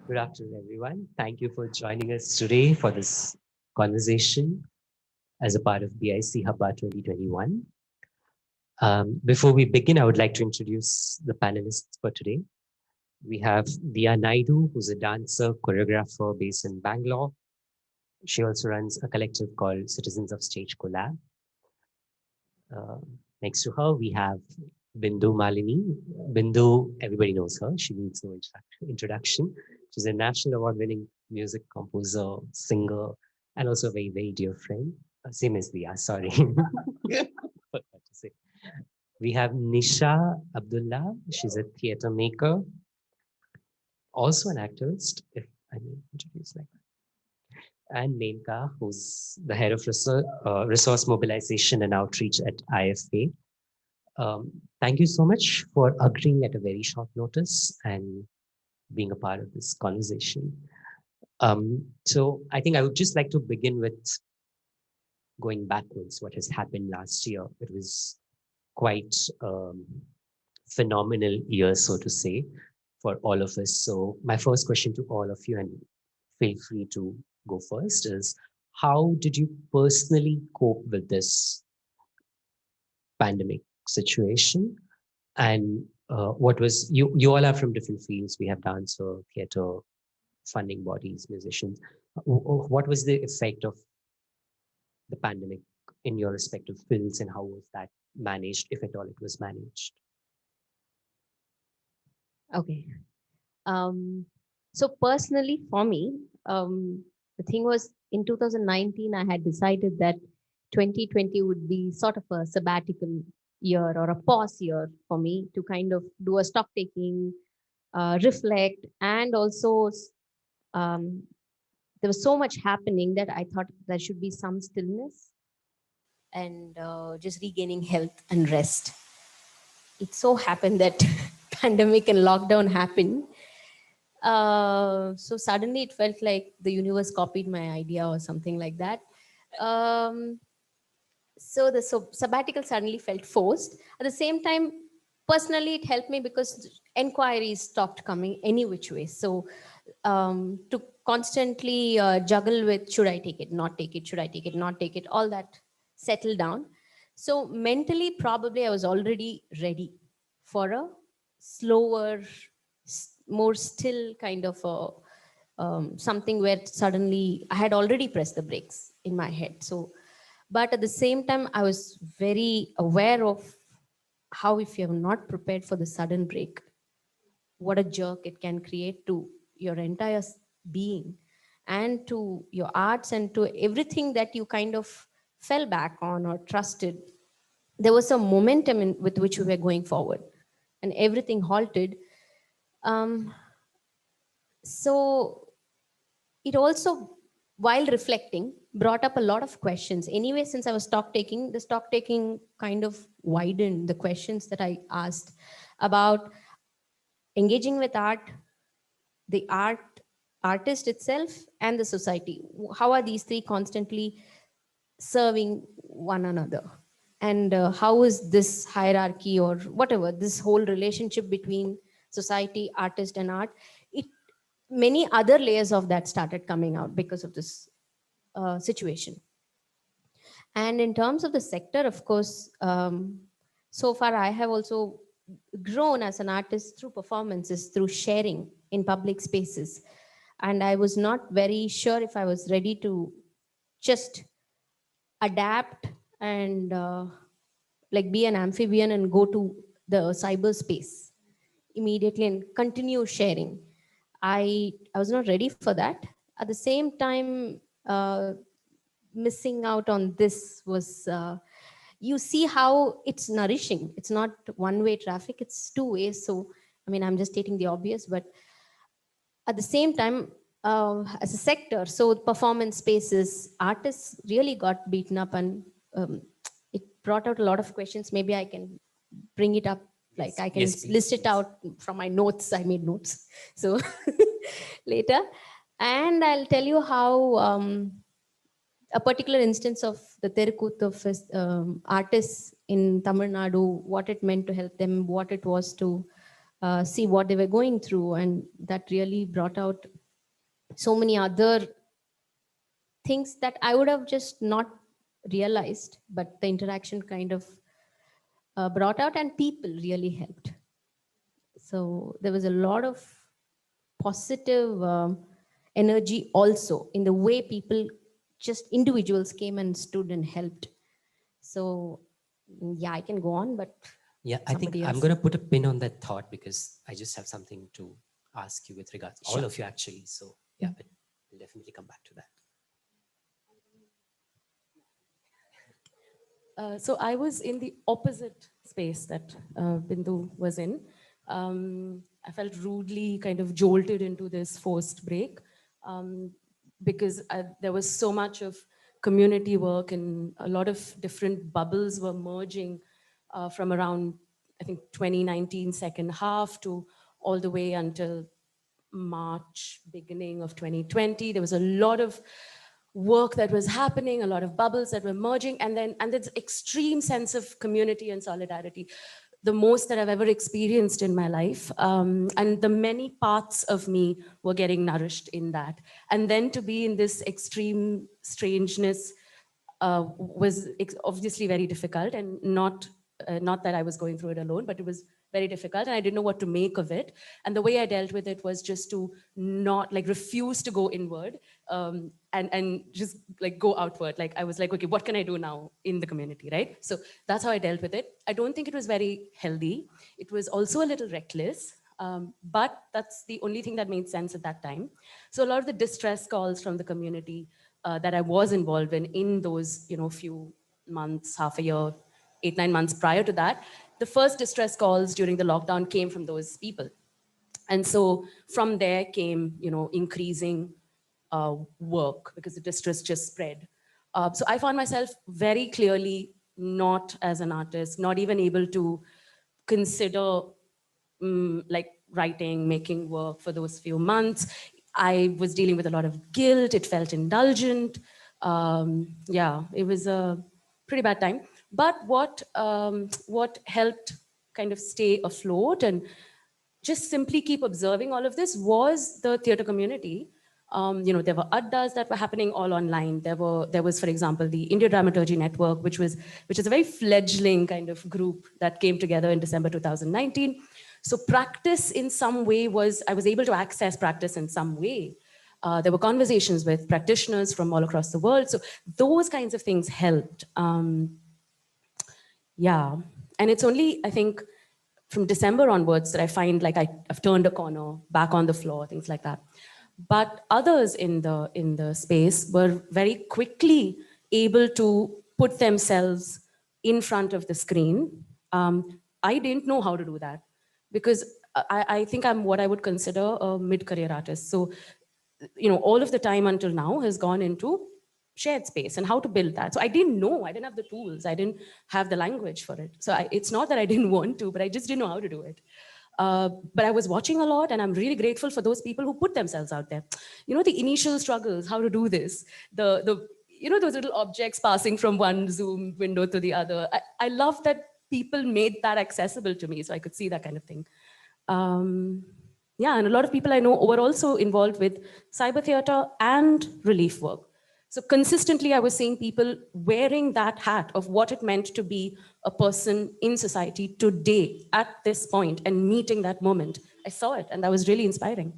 Good afternoon, everyone. Thank you for joining us today for this conversation as a part of BIC Hub'ba 2021. Before we begin, I would like to introduce the panelists for today. We have Diya Naidu, who's a dancer, choreographer based in Bangalore. She also runs a collective called Citizens of Stage Collab. Uh, Next to her, we have Bindhu Malini. Bindhu, everybody knows her. She needs no introduction. She's a national award-winning music composer, singer, and also a very, very dear friend. Same as Diya, sorry. Forgot to say. We have Nisha Abdullah. She's a theater maker, also an activist, if I may introduce like that. And Menaka, who's the head of resource mobilization and outreach at IFA. Thank you so much for agreeing at a very short notice and being a part of this conversation. So I think I would just like to begin with going backwards, what has happened last year. It was quite phenomenal year, so to say, for all of us. So my first question to all of you, and feel free to go first, is how did you personally cope with this pandemic situation? And what was, you all are from different fields. We have dancer, theater, funding bodies, musicians. What was the effect of the pandemic in your respective fields, and how was that managed, if at all it was managed? Okay. So personally, for me, the thing was in 2019, I had decided that 2020 would be sort of a sabbatical year or a pause year for me to kind of do a stock taking, reflect, and also um, there was so much happening that I thought there should be some stillness and just regaining health and rest. It so happened that pandemic and lockdown happened. So suddenly it felt like the universe copied my idea or something like that. Um, so the sabbatical suddenly felt forced. At the same time, personally, it helped me because enquiries stopped coming any which way. So to constantly juggle with should I take it, not take it, should I take it, not take it, all that settled down. So mentally, probably I was already ready for a slower, more still kind of something where suddenly I had already pressed the brakes in my head. So, but at the same time, I was very aware of how if you're not prepared for the sudden break, what a jerk it can create to your entire being and to your arts and to everything that you kind of fell back on or trusted. There was a momentum with which we were going forward and everything halted. um, so it also, while reflecting, brought up a lot of questions anyway. Since I was stock taking, the stock taking kind of widened the questions that I asked about engaging with art, the artist itself, and the society. How are these three constantly serving one another? And how is this hierarchy or whatever, this whole relationship between society, artist, and art? It Many other layers of that started coming out because of this situation. And in terms of the sector, of course, so far I have also grown as an artist through performances, through sharing in public spaces. And I was not very sure if I was ready to just adapt and like be an amphibian and go to the cyberspace immediately and continue sharing. I was not ready for that. At the same time, missing out on this was you see how it's nourishing. It's not one-way traffic, it's two ways. So I mean, I'm just stating the obvious, but at the same time, as a sector, so performance spaces, artists really got beaten up, and it brought out a lot of questions. Maybe I can bring it up, like Yes, I can yes, please, list it please. out from my notes. I made notes. So later. And I'll tell you how a particular instance of the Terukuthu artists in Tamil Nadu, what it meant to help them, what it was to see what they were going through. And that really brought out so many other things that I would have just not realized, but the interaction kind of brought out, and people really helped. So there was a lot of positive energy also in the way people, just individuals, came and stood and helped. So yeah, I can go on, but yeah, I think I'm going to put a pin on that thought, because I just have something to ask you with regards to all of you actually. So yeah, but we'll definitely come back to that. So I was in the opposite space that Bindhu was in. I felt rudely kind of jolted into this forced break, because there was so much of community work, and a lot of different bubbles were merging from around, I think, 2019 second half to all the way until March, beginning of 2020. There was a lot of work that was happening, a lot of bubbles that were merging, and this extreme sense of community and solidarity, the most that I've ever experienced in my life. And the many parts of me were getting nourished in that. And then to be in this extreme strangeness was obviously very difficult, and not that I was going through it alone, but it was very difficult, and I didn't know what to make of it. And the way I dealt with it was just to not refuse to go inward, and just go outward. Like I was like, okay, what can I do now in the community, right? So that's how I dealt with it. I don't think it was very healthy. It was also a little reckless. But that's the only thing that made sense at that time. So a lot of the distress calls from the community that I was involved in those few months, half a year, 8-9 months prior to that, the first distress calls during the lockdown came from those people. And so from there came increasing work, because the distress just spread. So I found myself very clearly not as an artist, not even able to consider writing, making work for those few months. I was dealing with a lot of guilt. It felt indulgent. Yeah, it was a pretty bad time. But what helped kind of stay afloat and just simply keep observing all of this was the theater community. There were addas that were happening all online. There was, for example, the India Dramaturgy Network, which is a very fledgling kind of group that came together in December 2019. So practice in some way I was able to access practice in some way. There were conversations with practitioners from all across the world. So those kinds of things helped. Yeah. And it's only, I think, from December onwards that I find I've turned a corner, back on the floor, things like that. But others in the space were very quickly able to put themselves in front of the screen. I didn't know how to do that, because I think I'm what I would consider a mid-career artist. So, all of the time until now has gone into shared space and how to build that. So I didn't know, I didn't have the tools, I didn't have the language for it. So it's not that I didn't want to, but I just didn't know how to do it. But I was watching a lot, and I'm really grateful for those people who put themselves out there. The initial struggles, how to do this, the those little objects passing from one Zoom window to the other. I love that people made that accessible to me so I could see that kind of thing. Yeah, and a lot of people I know were also involved with cyber theater and relief work. So consistently, I was seeing people wearing that hat of what it meant to be a person in society today at this point and meeting that moment. I saw it, and that was really inspiring.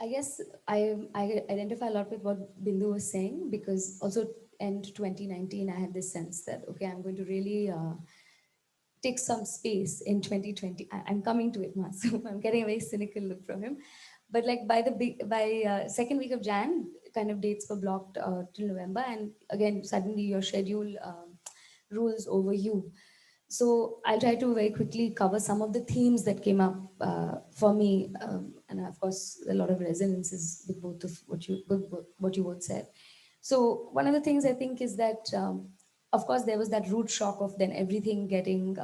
I guess I identify a lot with what Bindhu was saying, because also end 2019, I had this sense that, okay, I'm going to really take some space in 2020. I'm coming to it, Masoom. I'm getting a very cynical look from him. But by second week of Jan, kind of dates were blocked till November. And again, suddenly your schedule rules over you. So I'll try to very quickly cover some of the themes that came up for me, and of course a lot of resonances with both of what you both said. So one of the things I think is that, of course, there was that root shock of then everything getting,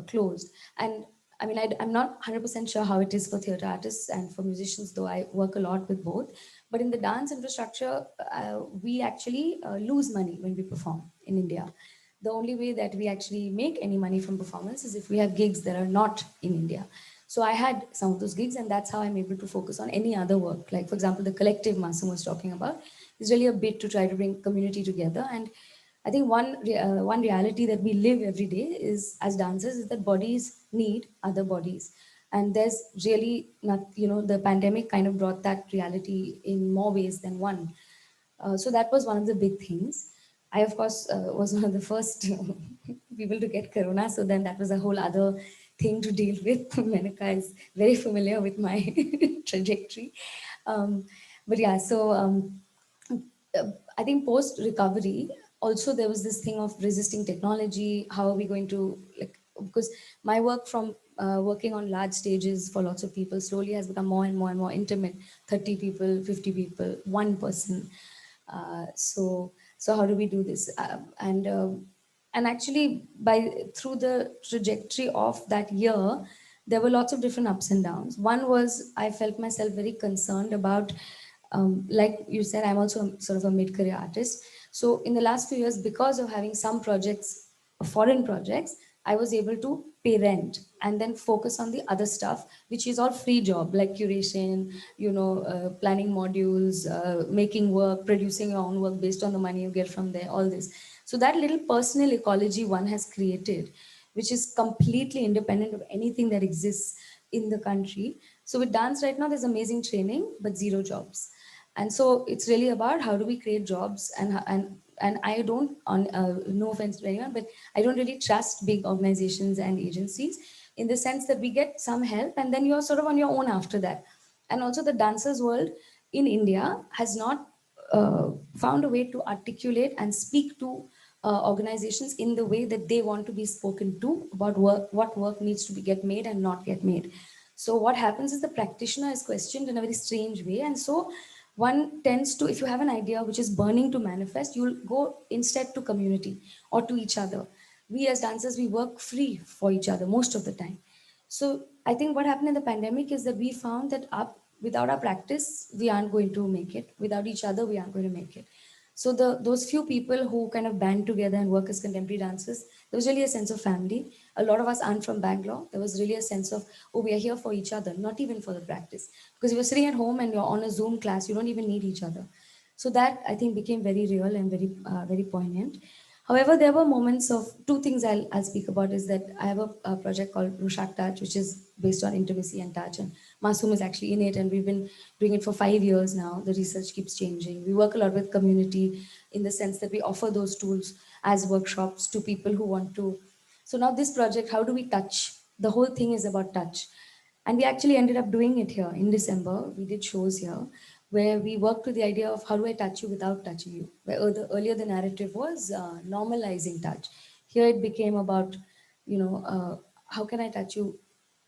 closed. And I mean, I'm not 100% sure how it is for theatre artists and for musicians, though I work a lot with both. But in the dance infrastructure, we actually lose money when we perform in India. the only way that we actually make any money from performance is if we have gigs that are not in India. So I had some of those gigs, and that's how I'm able to focus on any other work. Like, for example, the collective Masoom was talking about is really a bit to try to bring community together. And I think one reality that we live every day is as dancers is that bodies need other bodies, and there's really not, the pandemic kind of brought that reality in more ways than one. So that was one of the big things. I, of course, was one of the first people to get corona. So then that was a whole other thing to deal with. Menaka is very familiar with my trajectory. But yeah, so I think post recovery, also there was this thing of resisting technology. How are we going to, like, because my work from working on large stages for lots of people slowly has become more and more and more intimate. 30 people, 50 people, one person. So how do we do this? And actually, through the trajectory of that year, there were lots of different ups and downs. One was I felt myself very concerned about, like you said, I'm also sort of a mid-career artist. So in the last few years, because of having some projects, foreign projects, I was able to pay rent and then focus on the other stuff, which is all free job, like curation, planning modules, making work, producing your own work based on the money you get from there, all this. So that little personal ecology one has created, which is completely independent of anything that exists in the country. So with dance right now, there's amazing training, but zero jobs. And so it's really about how do we create jobs, and I don't, on no offense to anyone, but I don't really trust big organizations and agencies in the sense that we get some help and then you're sort of on your own after that. And also the dancers world in India has not found a way to articulate and speak to organizations in the way that they want to be spoken to about work, what work needs to be get made and not get made. So what happens is the practitioner is questioned in a very strange way, and so one tends to, if you have an idea which is burning to manifest, you'll go instead to community or to each other. We as dancers, we work free for each other most of the time. So I think what happened in the pandemic is that we found that without our practice, we aren't going to make it. Without each other, we aren't going to make it. So those few people who kind of band together and work as contemporary dancers, there was really a sense of family. A lot of us aren't from Bangalore. There was really a sense of, oh, we are here for each other, not even for the practice. Because if you're sitting at home and you're on a Zoom class, you don't even need each other. So that I think became very real and very poignant. However, there were moments of two things I'll speak about is that I have a project called Rushak Touch, which is based on intimacy and touch. And Masoom is actually in it, and we've been doing it for 5 years now. The research keeps changing. We work a lot with community in the sense that we offer those tools as workshops to people who want to. So now this project, how do we touch? The whole thing is about touch. And we actually ended up doing it here in December. We did shows here where we worked with the idea of how do I touch you without touching you. Where earlier the narrative was normalizing touch. Here it became about, how can I touch you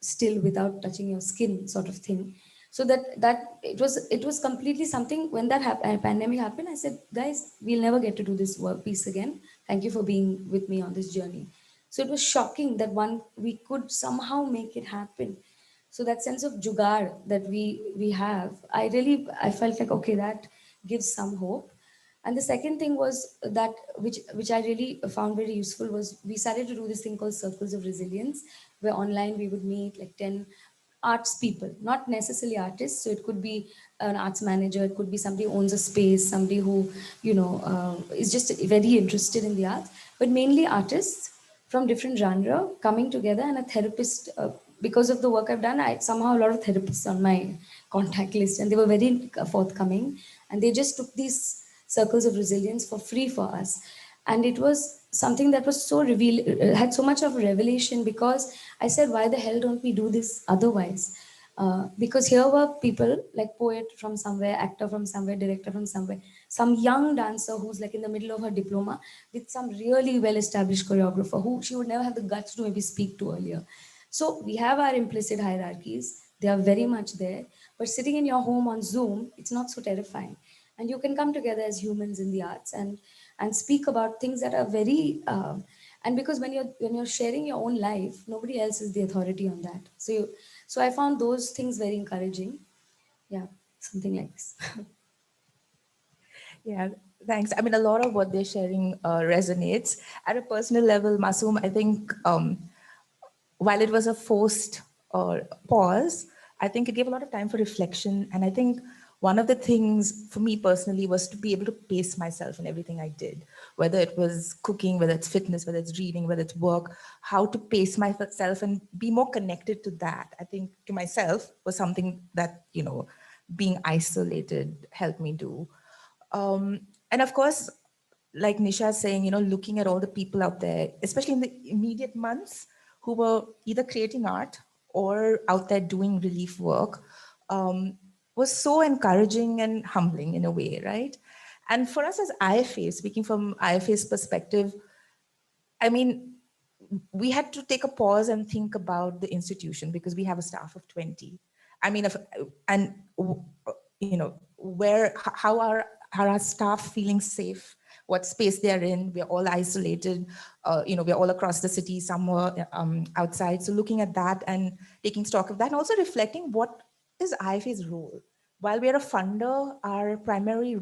still without touching your skin, sort of thing. So that it was completely something. When that pandemic happened, I said, guys, we'll never get to do this work piece again. Thank you for being with me on this journey. So it was shocking that we could somehow make it happen. So that sense of jugaad that we have, I felt like, okay, that gives some hope. And the second thing was that, which I really found very useful, was we started to do this thing called circles of resilience, where online we would meet like 10 arts people, not necessarily artists. So it could be an arts manager, it could be somebody who owns a space, somebody who is just very interested in the arts, but mainly artists from different genre coming together, and a therapist. Because of the work I've done, I somehow a lot of therapists on my contact list, and they were very forthcoming, and they just took these circles of resilience for free for us. And it was something that was so had so much of revelation, because I said, why the hell don't we do this otherwise? Because here were people like poet from somewhere, actor from somewhere, director from somewhere, some young dancer who's like in the middle of her diploma with some really well-established choreographer who she would never have the guts to maybe speak to earlier. So we have our implicit hierarchies. They are very much there. But sitting in your home on Zoom, it's not so terrifying. And you can come together as humans in the arts and speak about things that are very and because when you're sharing your own life, nobody else is the authority on that. So I found those things very encouraging. Yeah, something like this. Yeah, thanks. I mean, a lot of what they're sharing resonates. At a personal level, Masoom, I think while it was a forced pause, I think it gave a lot of time for reflection. And I think one of the things for me personally was to be able to pace myself in everything I did, whether it was cooking, whether it's fitness, whether it's reading, whether it's work, how to pace myself and be more connected to that. I think to myself was something that, being isolated helped me do. And of course, like Nisha is saying, looking at all the people out there, especially in the immediate months, who were either creating art or out there doing relief work, was so encouraging and humbling in a way, right? And for us as IFA, speaking from IFA's perspective, I mean, we had to take a pause and think about the institution because we have a staff of 20. I mean, how are our staff feeling safe? What space they are in? We're all isolated. We're all across the city, somewhere outside. So looking at that and taking stock of that, and also reflecting what is IFA's role. While we're a funder, our primary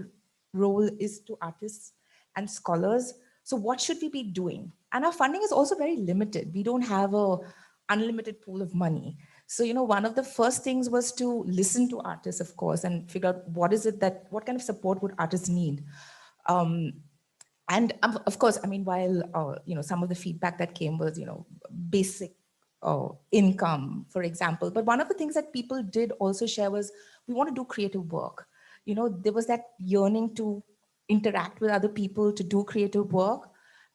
role is to artists and scholars. So what should we be doing? And our funding is also very limited. We don't have a unlimited pool of money. So, one of the first things was to listen to artists, of course, and figure out what kind of support would artists need. And of course, I mean, while, some of the feedback that came was, basic income, for example. But one of the things that people did also share was, we want to do creative work. There was that yearning to interact with other people, to do creative work.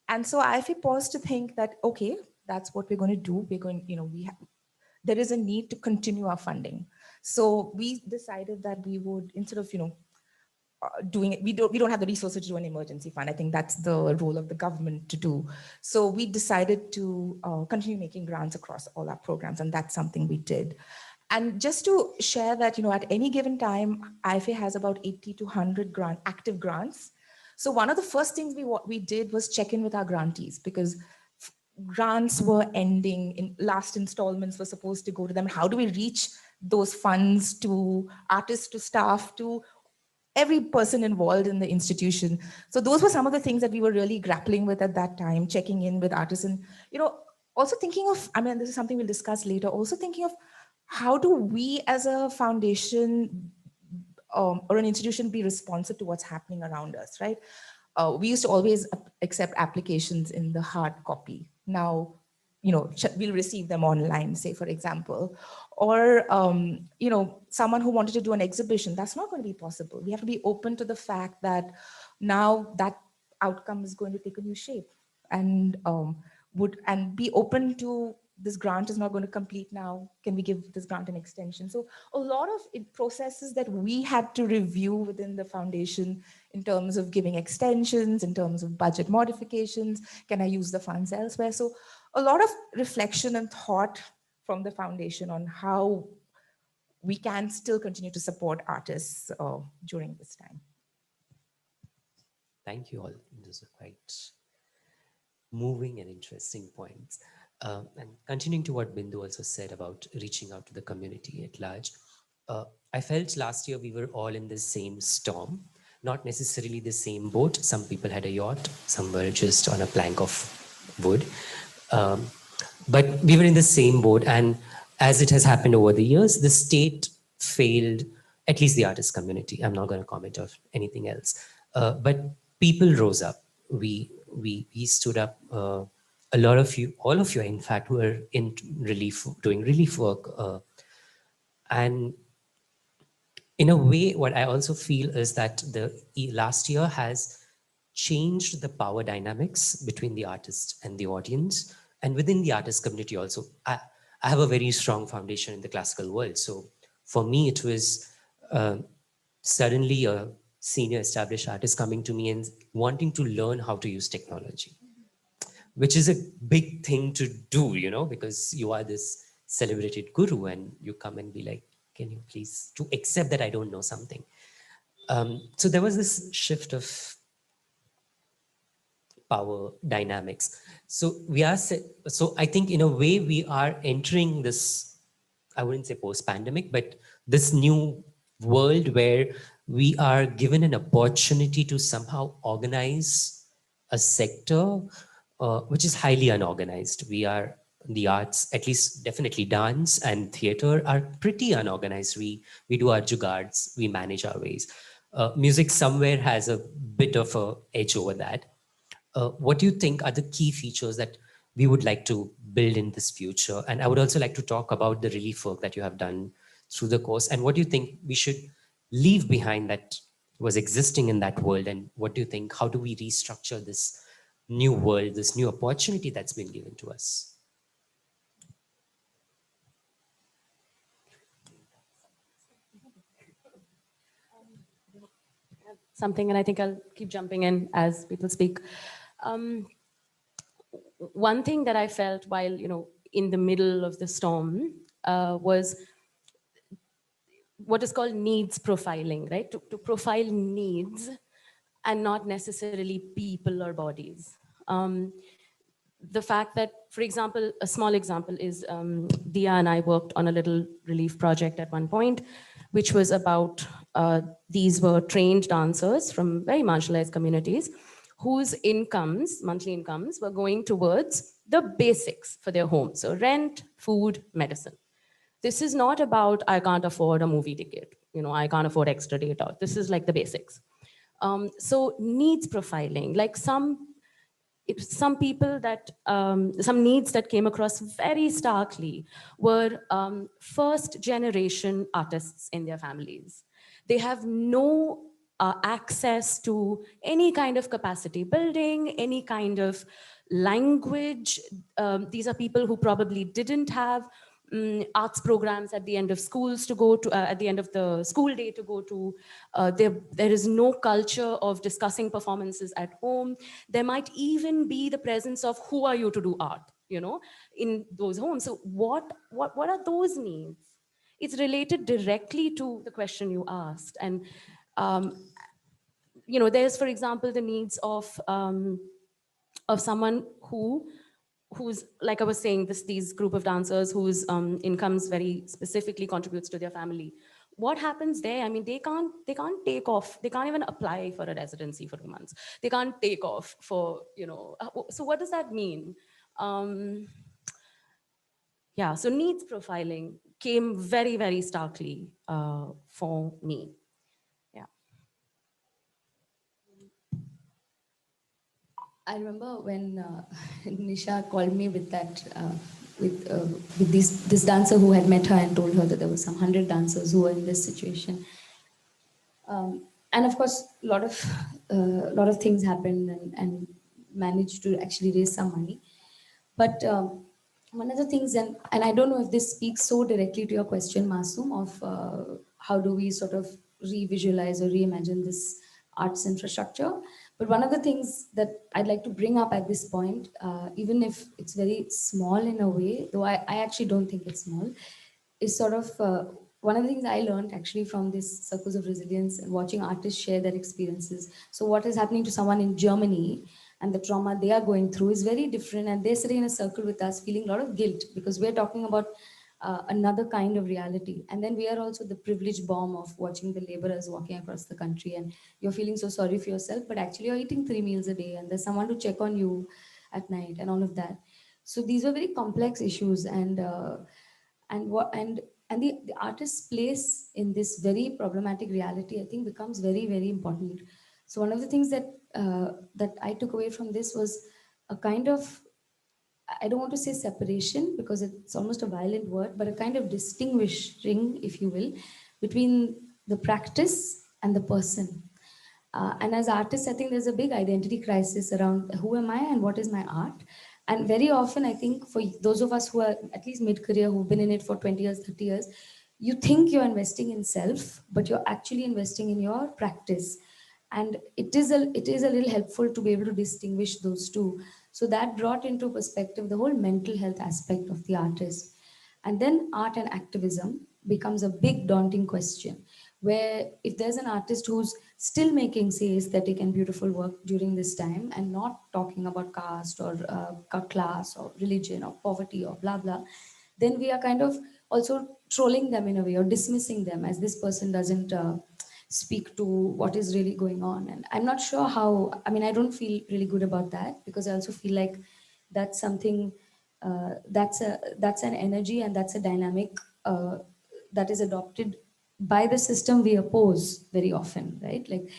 And so I feel paused to think that, okay, that's what we're going to do. We're going, there is a need to continue our funding. So we decided that we would, instead of, doing it, we don't have the resources to do an emergency fund. I think that's the role of the government to do. So we decided to continue making grants across all our programs, and that's something we did. And just to share that, at any given time, IFA has about 80 to 100 active grants. So one of the first things we did was check in with our grantees, because grants were ending, in last installments were supposed to go to them. How do we reach those funds to artists, to staff, to every person involved in the institution? So those were some of the things that we were really grappling with at that time, checking in with artists. And, also thinking of, I mean, this is something we'll discuss later, also thinking of how do we as a foundation or an institution be responsive to what's happening around us, right? We used to always accept applications in the hard copy. Now, we'll receive them online, say, for example. Or, someone who wanted to do an exhibition, that's not going to be possible. We have to be open to the fact that now that outcome is going to take a new shape, and be open to, this grant is not going to complete now. Can we give this grant an extension? So a lot of processes that we had to review within the foundation in terms of giving extensions, in terms of budget modifications. Can I use the funds elsewhere? So a lot of reflection and thought from the foundation on how we can still continue to support artists during this time. Thank you all. Those are quite moving and interesting points. And continuing to what Bindhu also said about reaching out to the community at large, I felt last year we were all in the same storm, not necessarily the same boat. Some people had a yacht, some were just on a plank of wood. But we were in the same boat, and as it has happened over the years, the state failed, at least the artist community. I'm not going to comment on anything else. But people rose up. We stood up. A lot of you, all of you, in fact, were in relief, doing relief work. And in a way, what I also feel is that the last year has changed the power dynamics between the artist and the audience, and within the artist community also. I have a very strong foundation in the classical world. So for me, it was suddenly a senior established artist coming to me and wanting to learn how to use technology, which is a big thing to do, because you are this celebrated guru and you come and be like, can you please, to accept that I don't know something. So there was this shift of power dynamics. So I think in a way we are entering this, I wouldn't say post-pandemic, but this new world where we are given an opportunity to somehow organize a sector which is highly unorganized. We are the arts, at least definitely dance and theater, are pretty unorganized. We do our jugards, we manage our ways. Music somewhere has a bit of a edge over that. What do you think are the key features that we would like to build in this future? And I would also like to talk about the relief work that you have done through the course. And what do you think we should leave behind that was existing in that world? And what do you think, how do we restructure this new world, this new opportunity that's been given to us? Something, and I think I'll keep jumping in as people speak. One thing that I felt while, in the middle of the storm was what is called needs profiling, right? To profile needs and not necessarily people or bodies. The fact that, for example, a small example is Diya and I worked on a little relief project at one point, which was about, these were trained dancers from very marginalized communities whose incomes, monthly incomes, were going towards the basics for their home. So rent, food, medicine. This is not about, I can't afford a movie ticket, I can't afford extra data. This is like the basics. So needs profiling, like some people that, some needs that came across very starkly were first generation artists in their families. They have no access to any kind of capacity building, any kind of language. These are people who probably didn't have arts programs at the end of schools to go to, at the end of the school day to go to. There is no culture of discussing performances at home. There might even be the presence of who are you to do art, in those homes. So what are those needs? It's related directly to the question you asked. And, there's, for example, the needs of someone who's, like I was saying, these group of dancers whose incomes very specifically contributes to their family. What happens there? I mean, they can't take off. They can't even apply for a residency for 2 months. They can't take off for, so what does that mean? Yeah, so needs profiling came very, very starkly for me. I remember when Nisha called me with that, with this dancer who had met her and told her that there were some 100 dancers who were in this situation. And of course, a lot of things happened and managed to actually raise some money. But one of the things, and I don't know if this speaks so directly to your question, Masoom, of how do we sort of revisualize or reimagine this arts infrastructure. But one of the things that I'd like to bring up at this point, even if it's very small in a way, though I actually don't think it's small, is sort of one of the things I learned actually from this circles of resilience and watching artists share their experiences. So what is happening to someone in Germany and the trauma they are going through is very different, and they're sitting in a circle with us feeling a lot of guilt because we're talking about another kind of reality. And then we are also the privileged bomb of watching the laborers walking across the country, and you're feeling so sorry for yourself, but actually you're eating 3 meals a day and there's someone to check on you at night and all of that. So these were very complex issues, and the artist's place in this very problematic reality, I think, becomes very, very important. So one of the things that I took away from this was a kind of, I don't want to say separation because it's almost a violent word, but a kind of distinguishing, if you will, between the practice and the person. And as artists, I think there's a big identity crisis around who am I and what is my art. And very often, I think for those of us who are at least mid-career, who've been in it for 20 years, 30 years, you think you're investing in self, but you're actually investing in your practice. And it is a little helpful to be able to distinguish those two. So that brought into perspective the whole mental health aspect of the artist. And then art and activism becomes a big daunting question, where if there's an artist who's still making, say, aesthetic and beautiful work during this time and not talking about caste or class or religion or poverty or blah blah, then we are kind of also trolling them in a way or dismissing them as this person doesn't speak to what is really going on. And I'm not sure how, I mean, I don't feel really good about that, because I also feel like that's something, that's an energy and that's a dynamic that is adopted by the system we oppose very often, right? Like,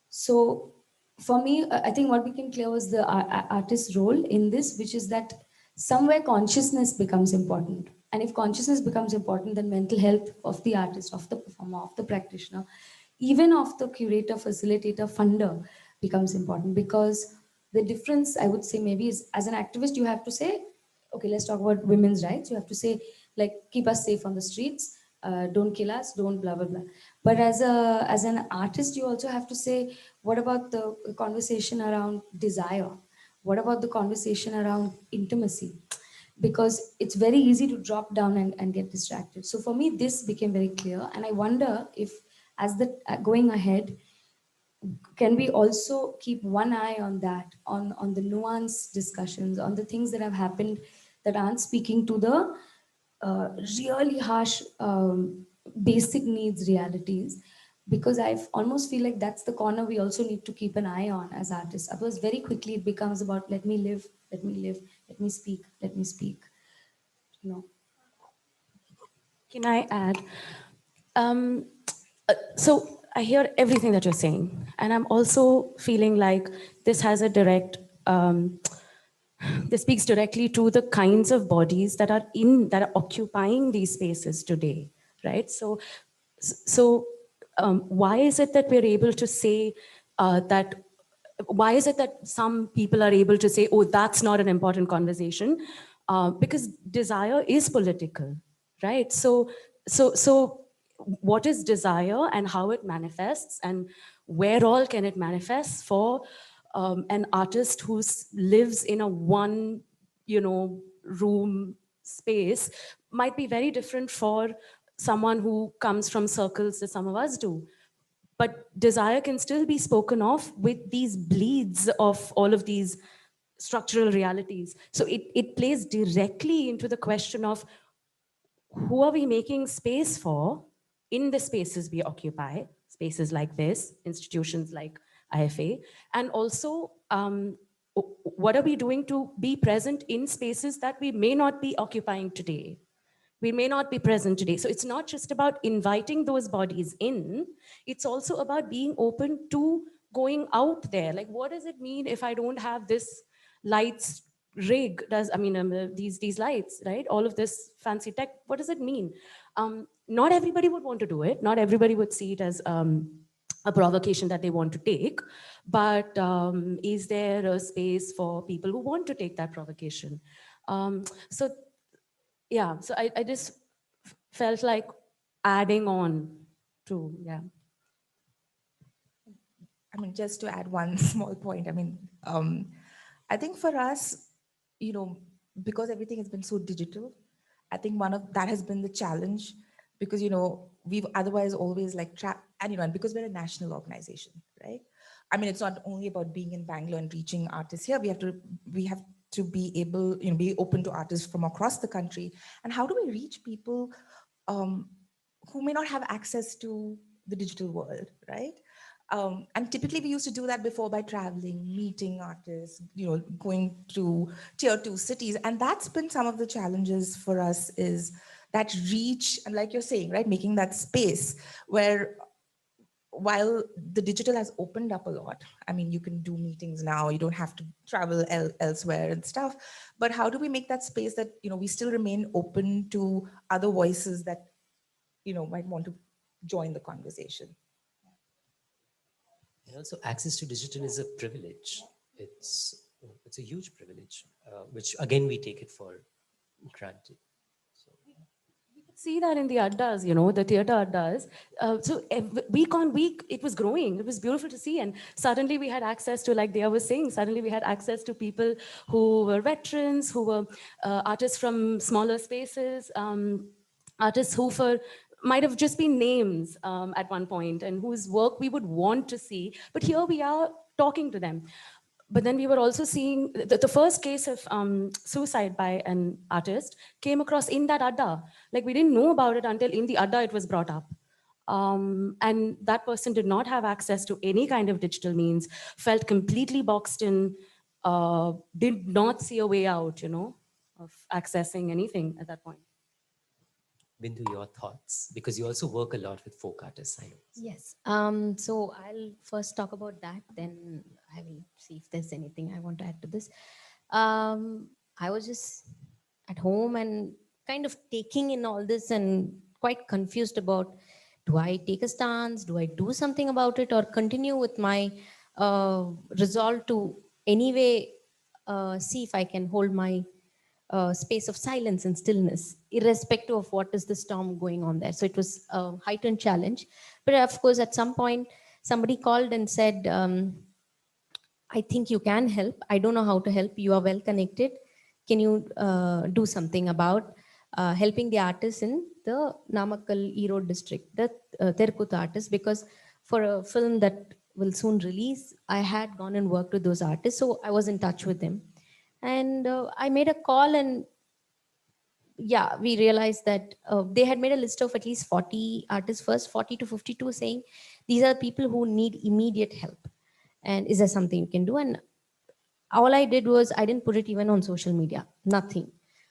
so for me, I think what became clear was the artist's role in this, which is that somewhere consciousness becomes important. And if consciousness becomes important, then mental health of the artist, of the performer, of the practitioner, even of the curator, facilitator, funder becomes important. Because the difference, I would say, maybe is, as an activist, you have to say, okay, let's talk about women's rights. You have to say, like, keep us safe on the streets, don't kill us, don't blah blah blah. But as an artist, you also have to say, what about the conversation around desire? What about the conversation around intimacy? Because it's very easy to drop down and get distracted. So for me, this became very clear, and I wonder if, as the going ahead, can we also keep one eye on that, on the nuanced discussions, on the things that have happened that aren't speaking to the really harsh basic needs realities? Because I almost feel like that's the corner we also need to keep an eye on as artists. Otherwise, very quickly it becomes about, let me live, let me live, let me speak, let me speak. You know. Can I add? Um, so I hear everything that you're saying, and I'm also feeling like this has a direct, this speaks directly to the kinds of bodies that are occupying these spaces today, right? So why is it that we're able to say that? Why is it that some people are able to say, "Oh, that's not an important conversation," because desire is political, right? So what is desire and how it manifests and where all can it manifest for an artist who lives in a one, room space might be very different for someone who comes from circles that some of us do. But desire can still be spoken of with these bleeds of all of these structural realities. So it plays directly into the question of who are we making space for in the spaces we occupy, spaces like this, institutions like IFA, and also what are we doing to be present in spaces that we may not be occupying today? We may not be present today. So it's not just about inviting those bodies in, it's also about being open to going out there. Like, what does it mean if I don't have this lights rig? These lights, right? All of this fancy tech, what does it mean? Not everybody would want to do it. Not everybody would see it as a provocation that they want to take. But is there a space for people who want to take that provocation? So yeah, so I just felt like adding on to, yeah. I mean, just to add one small point, I think for us, because everything has been so digital, I think one of that has been the challenge, because, we've otherwise always and because we're a national organization, right? I mean, it's not only about being in Bangalore and reaching artists here. We have to be able, be open to artists from across the country. And how do we reach people who may not have access to the digital world, right? And typically we used to do that before by traveling, meeting artists, going to tier 2 cities. And that's been some of the challenges for us, is that reach, and like you're saying, right, making that space where, while the digital has opened up a lot, I mean, you can do meetings now, you don't have to travel elsewhere and stuff, but how do we make that space that, we still remain open to other voices that, might want to join the conversation? And also, access to digital is a privilege. It's a huge privilege, which again we take it for granted. So, See that in the addas, the theater addas. So week on week, it was growing. It was beautiful to see. And suddenly we had access to, like Diya was saying, suddenly we had access to people who were veterans, who were artists from smaller spaces, artists who might have just been names at one point, and whose work we would want to see. But here we are talking to them. But then we were also seeing the first case of suicide by an artist came across in that adda. Like, we didn't know about it until in the adda it was brought up. And that person did not have access to any kind of digital means, felt completely boxed in, did not see a way out, of accessing anything at that point. Bindu, your thoughts, because you also work a lot with folk artists, I know. Yes. So I'll first talk about that, then I will see if there's anything I want to add to this. I was just at home and kind of taking in all this and quite confused about, do I take a stance? Do I do something about it, or continue with my resolve to anyway see if I can hold my space of silence and stillness, irrespective of what is the storm going on there. So it was a heightened challenge. But of course, at some point, somebody called and said, I think you can help. I don't know how to help. You are well connected. Can you do something about helping the artists in the Namakkal Erode district, the Terkut artists? Because for a film that will soon release, I had gone and worked with those artists. So I was in touch with them. And I made a call, and yeah, we realized that they had made a list of at least 40 artists first, 40 to 52, saying these are people who need immediate help. And is there something you can do? And all I did was, I didn't put it even on social media, nothing.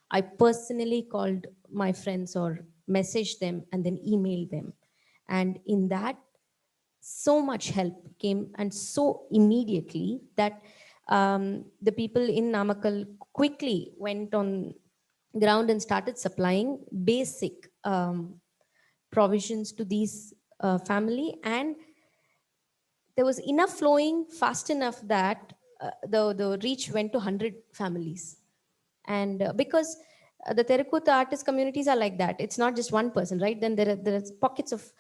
I personally called my friends or messaged them and then emailed them. And in that, so much help came, and so immediately that the people in Namakkal quickly went on ground and started supplying basic provisions to these family. And there was enough flowing fast enough that the reach went to 100 families. And because the Terracotta artist communities are like that, it's not just one person, right? Then there's pockets of,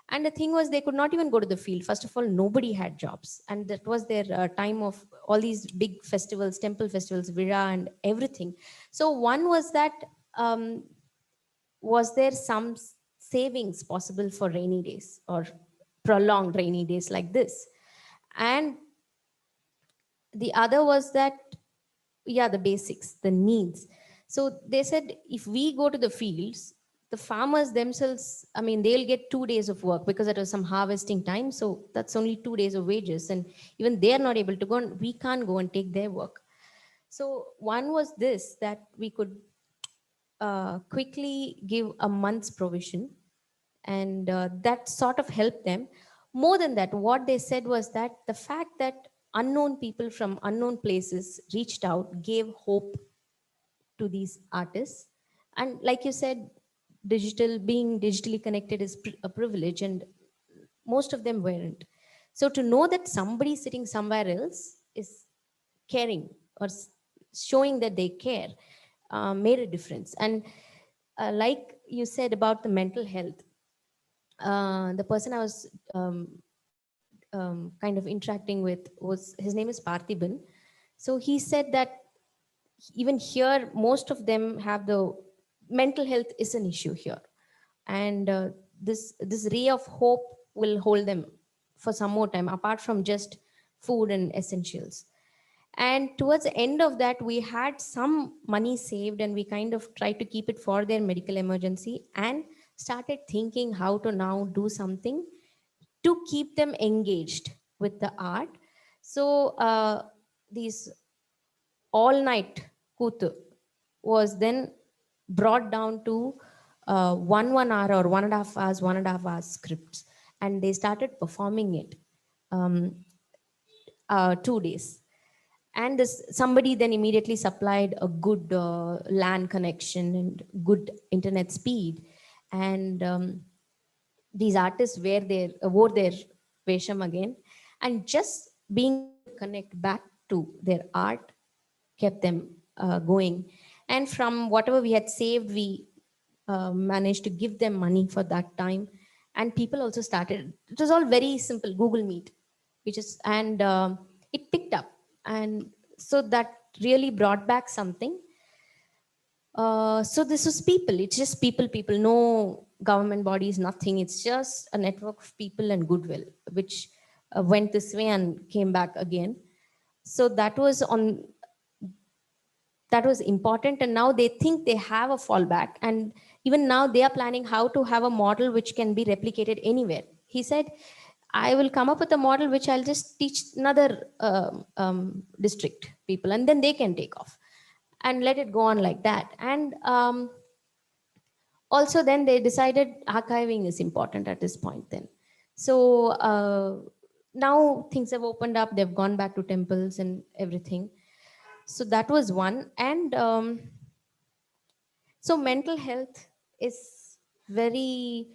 and the thing was, they could not even go to the field. First of all, nobody had jobs, and that was their time of all these big festivals, temple festivals, Vira and everything. So one was that, was there some savings possible for rainy days or prolonged rainy days like this? And the other was that, yeah, the basics, the needs. So they said, if we go to the fields, the farmers themselves, I mean, they'll get 2 days of work because it was some harvesting time. So that's only 2 days of wages. And even they're not able to go, and we can't go and take their work. So one was this, that we could quickly give a month's provision, and that sort of helped them. More than that, what they said was that the fact that unknown people from unknown places reached out gave hope to these artists. And like you said, being digitally connected is a privilege, and most of them weren't. So to know that somebody sitting somewhere else is caring or showing that they care made a difference. And like you said about the mental health, the person I was kind of interacting with, was, his name is Parthiban. So he said that even here, most of them have the mental health is an issue here. And this ray of hope will hold them for some more time, apart from just food and essentials. And towards the end of that, we had some money saved, and we kind of tried to keep it for their medical emergency, and started thinking how to now do something to keep them engaged with the art. So these all night kutu was then brought down to 1 hour or 1.5 hours, 1.5 hours scripts, and they started performing it 2 days. And this somebody then immediately supplied a good LAN connection and good internet speed. And these artists wore their vesham again, and just being able to connect back to their art kept them going. And from whatever we had saved, we managed to give them money for that time. And people also started, it was all very simple, Google Meet, which is, and it picked up. And so that really brought back something. So this was people, it's just people, no government bodies, nothing. It's just a network of people and goodwill, which went this way and came back again. So that was important. And now they think they have a fallback. And Even now they are planning how to have a model which can be replicated anywhere. He said, I will come up with a model which I'll just teach another district people, and then they can take off and let it go on like that. And also then they decided archiving is important at this point then. So now things have opened up, they've gone back to temples and everything. So that was one. And so mental health is very,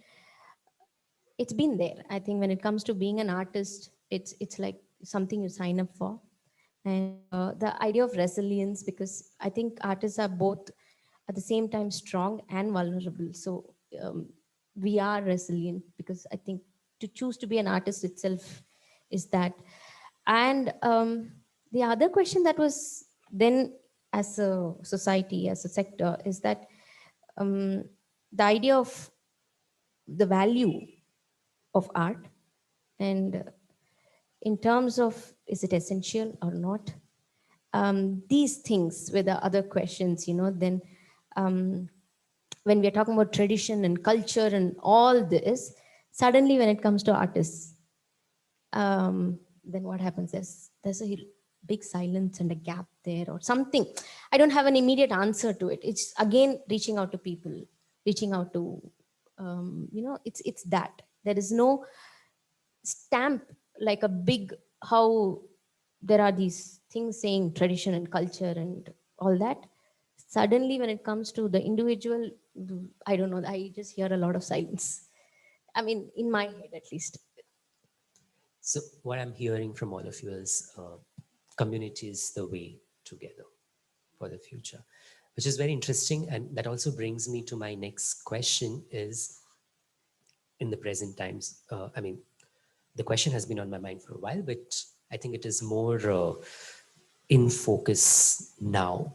it's been there. I think when it comes to being an artist, it's like something you sign up for. And the idea of resilience, because I think artists are both at the same time strong and vulnerable. So we are resilient, because I think to choose to be an artist itself is that. And the other question that was then, as a society, as a sector, is that the idea of the value of art, and in terms of, is it essential or not? These things were the other questions, then when we're talking about tradition and culture and all this, suddenly when it comes to artists, then what happens? There's a big silence and a gap there or something. I don't have an immediate answer to it. It's again reaching out to people, reaching out to, it's that. There is no stamp like a big, how there are these things saying tradition and culture and all that. Suddenly when it comes to the individual, I don't know, I just hear a lot of silence. I mean, in my head at least. So what I'm hearing from all of you is community is the way together for the future, which is very interesting. And that also brings me to my next question is, in the present times, I mean, the question has been on my mind for a while, but I think it is more in focus now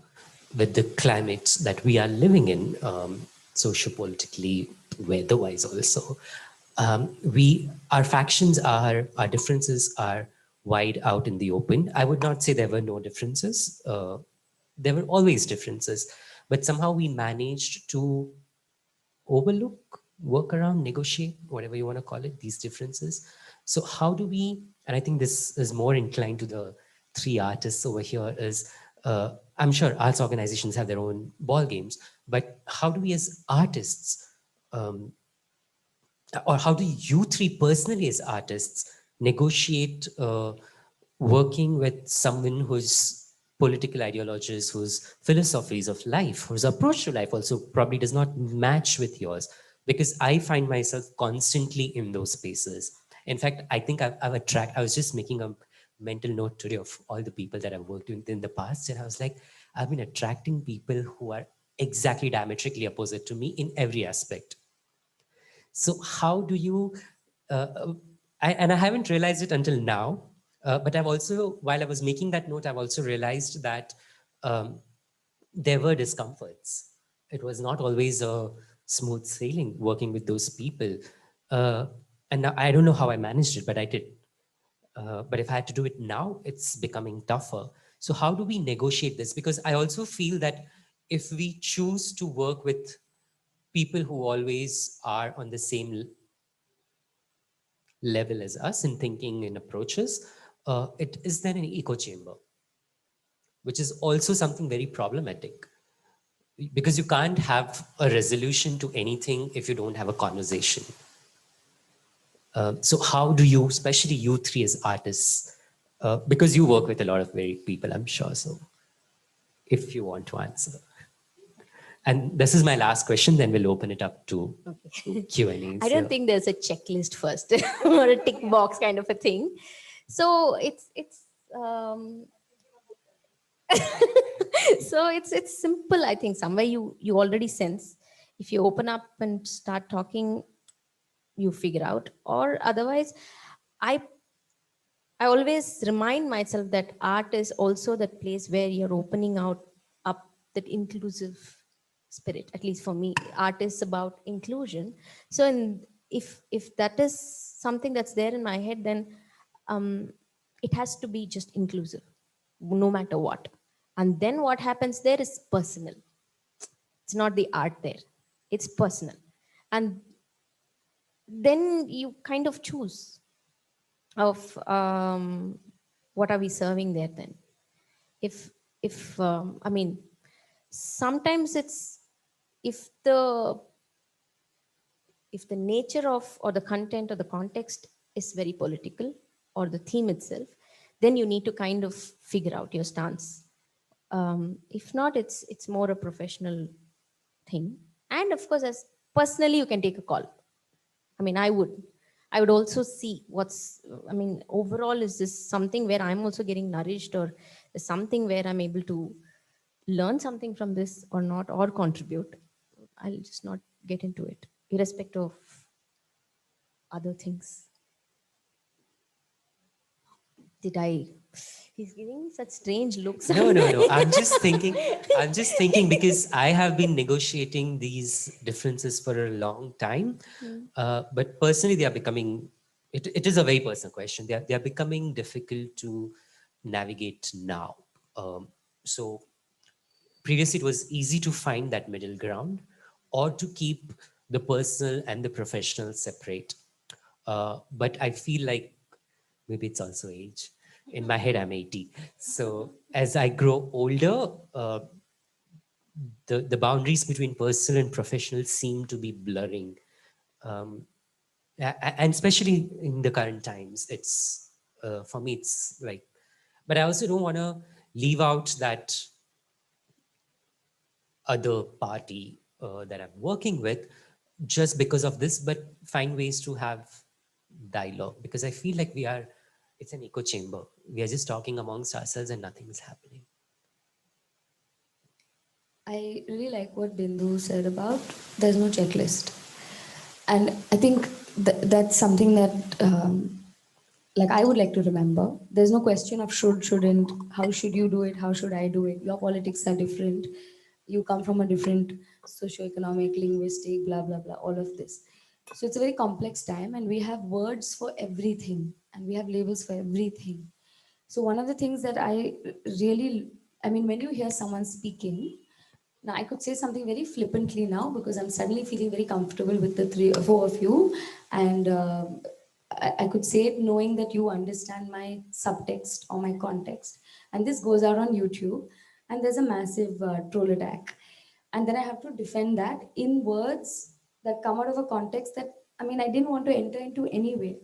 with the climate that we are living in, socio-politically, weather-wise also. Our factions are, our differences are wide out in the open. I would not say there were no differences. There were always differences, but somehow we managed to overlook, work around, negotiate, whatever you want to call it, these differences. So how do we, and I think this is more inclined to the three artists over here, is I'm sure arts organizations have their own ball games, but how do we as artists, or how do you three personally as artists negotiate working with someone whose political ideologies, whose philosophies of life, whose approach to life also probably does not match with yours? Because I find myself constantly in those spaces. In fact, I think I was just making a mental note today of all the people that I've worked with in the past. And I was like, I've been attracting people who are exactly diametrically opposite to me in every aspect. So how do you, and I haven't realized it until now, but I've also, while I was making that note, I've also realized that there were discomforts. It was not always a smooth sailing working with those people. And now, I don't know how I managed it, but I did. But if I had to do it now, it's becoming tougher. So how do we negotiate this? Because I also feel that if we choose to work with people who always are on the same level as us in thinking and approaches, it is then an echo chamber, which is also something very problematic, because you can't have a resolution to anything if you don't have a conversation. So how do you, especially you three as artists, because you work with a lot of very people, I'm sure, so if you want to answer. And this is my last question, then we'll open it up to Q&As. I don't think there's a checklist first or a tick box kind of a thing. So it's so it's simple. I think somewhere you already sense, if you open up and start talking, you figure out. Or otherwise, I always remind myself that art is also that place where you're opening out up that inclusive spirit. At least for me, art is about inclusion. So if that is something that's there in my head, then it has to be just inclusive, no matter what. And then what happens there is personal. It's not the art there. It's personal. And then you kind of choose of what are we serving there then. If I mean, sometimes it's, if the nature of, or the content or the context is very political, or the theme itself, then you need to kind of figure out your stance. If not, it's more a professional thing. And of course, as personally, you can take a call. I mean, I would also see what's, I mean, overall, is this something where I'm also getting nourished, or is something where I'm able to learn something from this or not, or contribute. I'll just not get into it, irrespective of other things. Did I? He's giving me such strange looks. No. I'm just thinking because I have been negotiating these differences for a long time. But personally, they are becoming, it is a very personal question. They are becoming difficult to navigate now. So previously, it was easy to find that middle ground, or to keep the personal and the professional separate. But I feel like maybe it's also age. In my head, I'm 80. So as I grow older, the boundaries between personal and professional seem to be blurring. And especially in the current times, it's, for me, it's like, but I also don't want to leave out that other party that I'm working with just because of this, but find ways to have dialogue, because I feel like it's an echo chamber. We are just talking amongst ourselves and nothing is happening. I really like what Bindhu said about there's no checklist. And I think that's something that like I would like to remember. There's no question of should, shouldn't, how should you do it, how should I do it. Your politics are different. You come from a different socioeconomic, linguistic, blah, blah, blah, all of this. So it's a very complex time, and we have words for everything and we have labels for everything. So one of the things that I really, I mean, when you hear someone speaking, now, I could say something very flippantly now because I'm suddenly feeling very comfortable with the three or four of you. And I could say it knowing that you understand my subtext or my context. And this goes out on YouTube, and there's a massive troll attack. And then I have to defend that in words that come out of a context that, I mean, I didn't want to enter into anyway.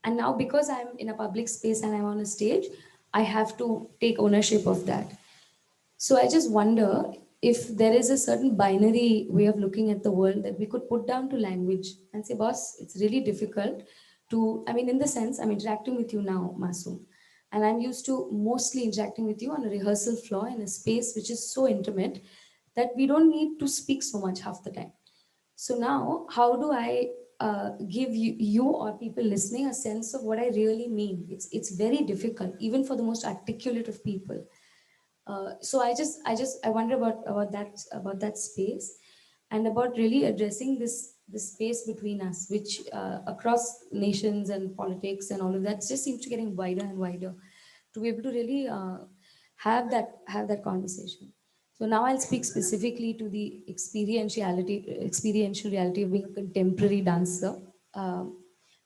And now, because I'm in a public space and I'm on a stage, I have to take ownership of that. So I just wonder if there is a certain binary way of looking at the world that we could put down to language and say, boss, it's really difficult to, I mean, in the sense, I'm interacting with you now, Masoom, and I'm used to mostly interacting with you on a rehearsal floor in a space which is so intimate that we don't need to speak so much half the time. So now, how do I give you or people listening a sense of what I really mean? It's very difficult, even for the most articulate of people. So I wonder about that space, and about really addressing this space between us, which across nations and politics and all of that just seems to getting wider and wider, to be able to really have that conversation. So now I'll speak specifically to the experiential reality of being a contemporary dancer.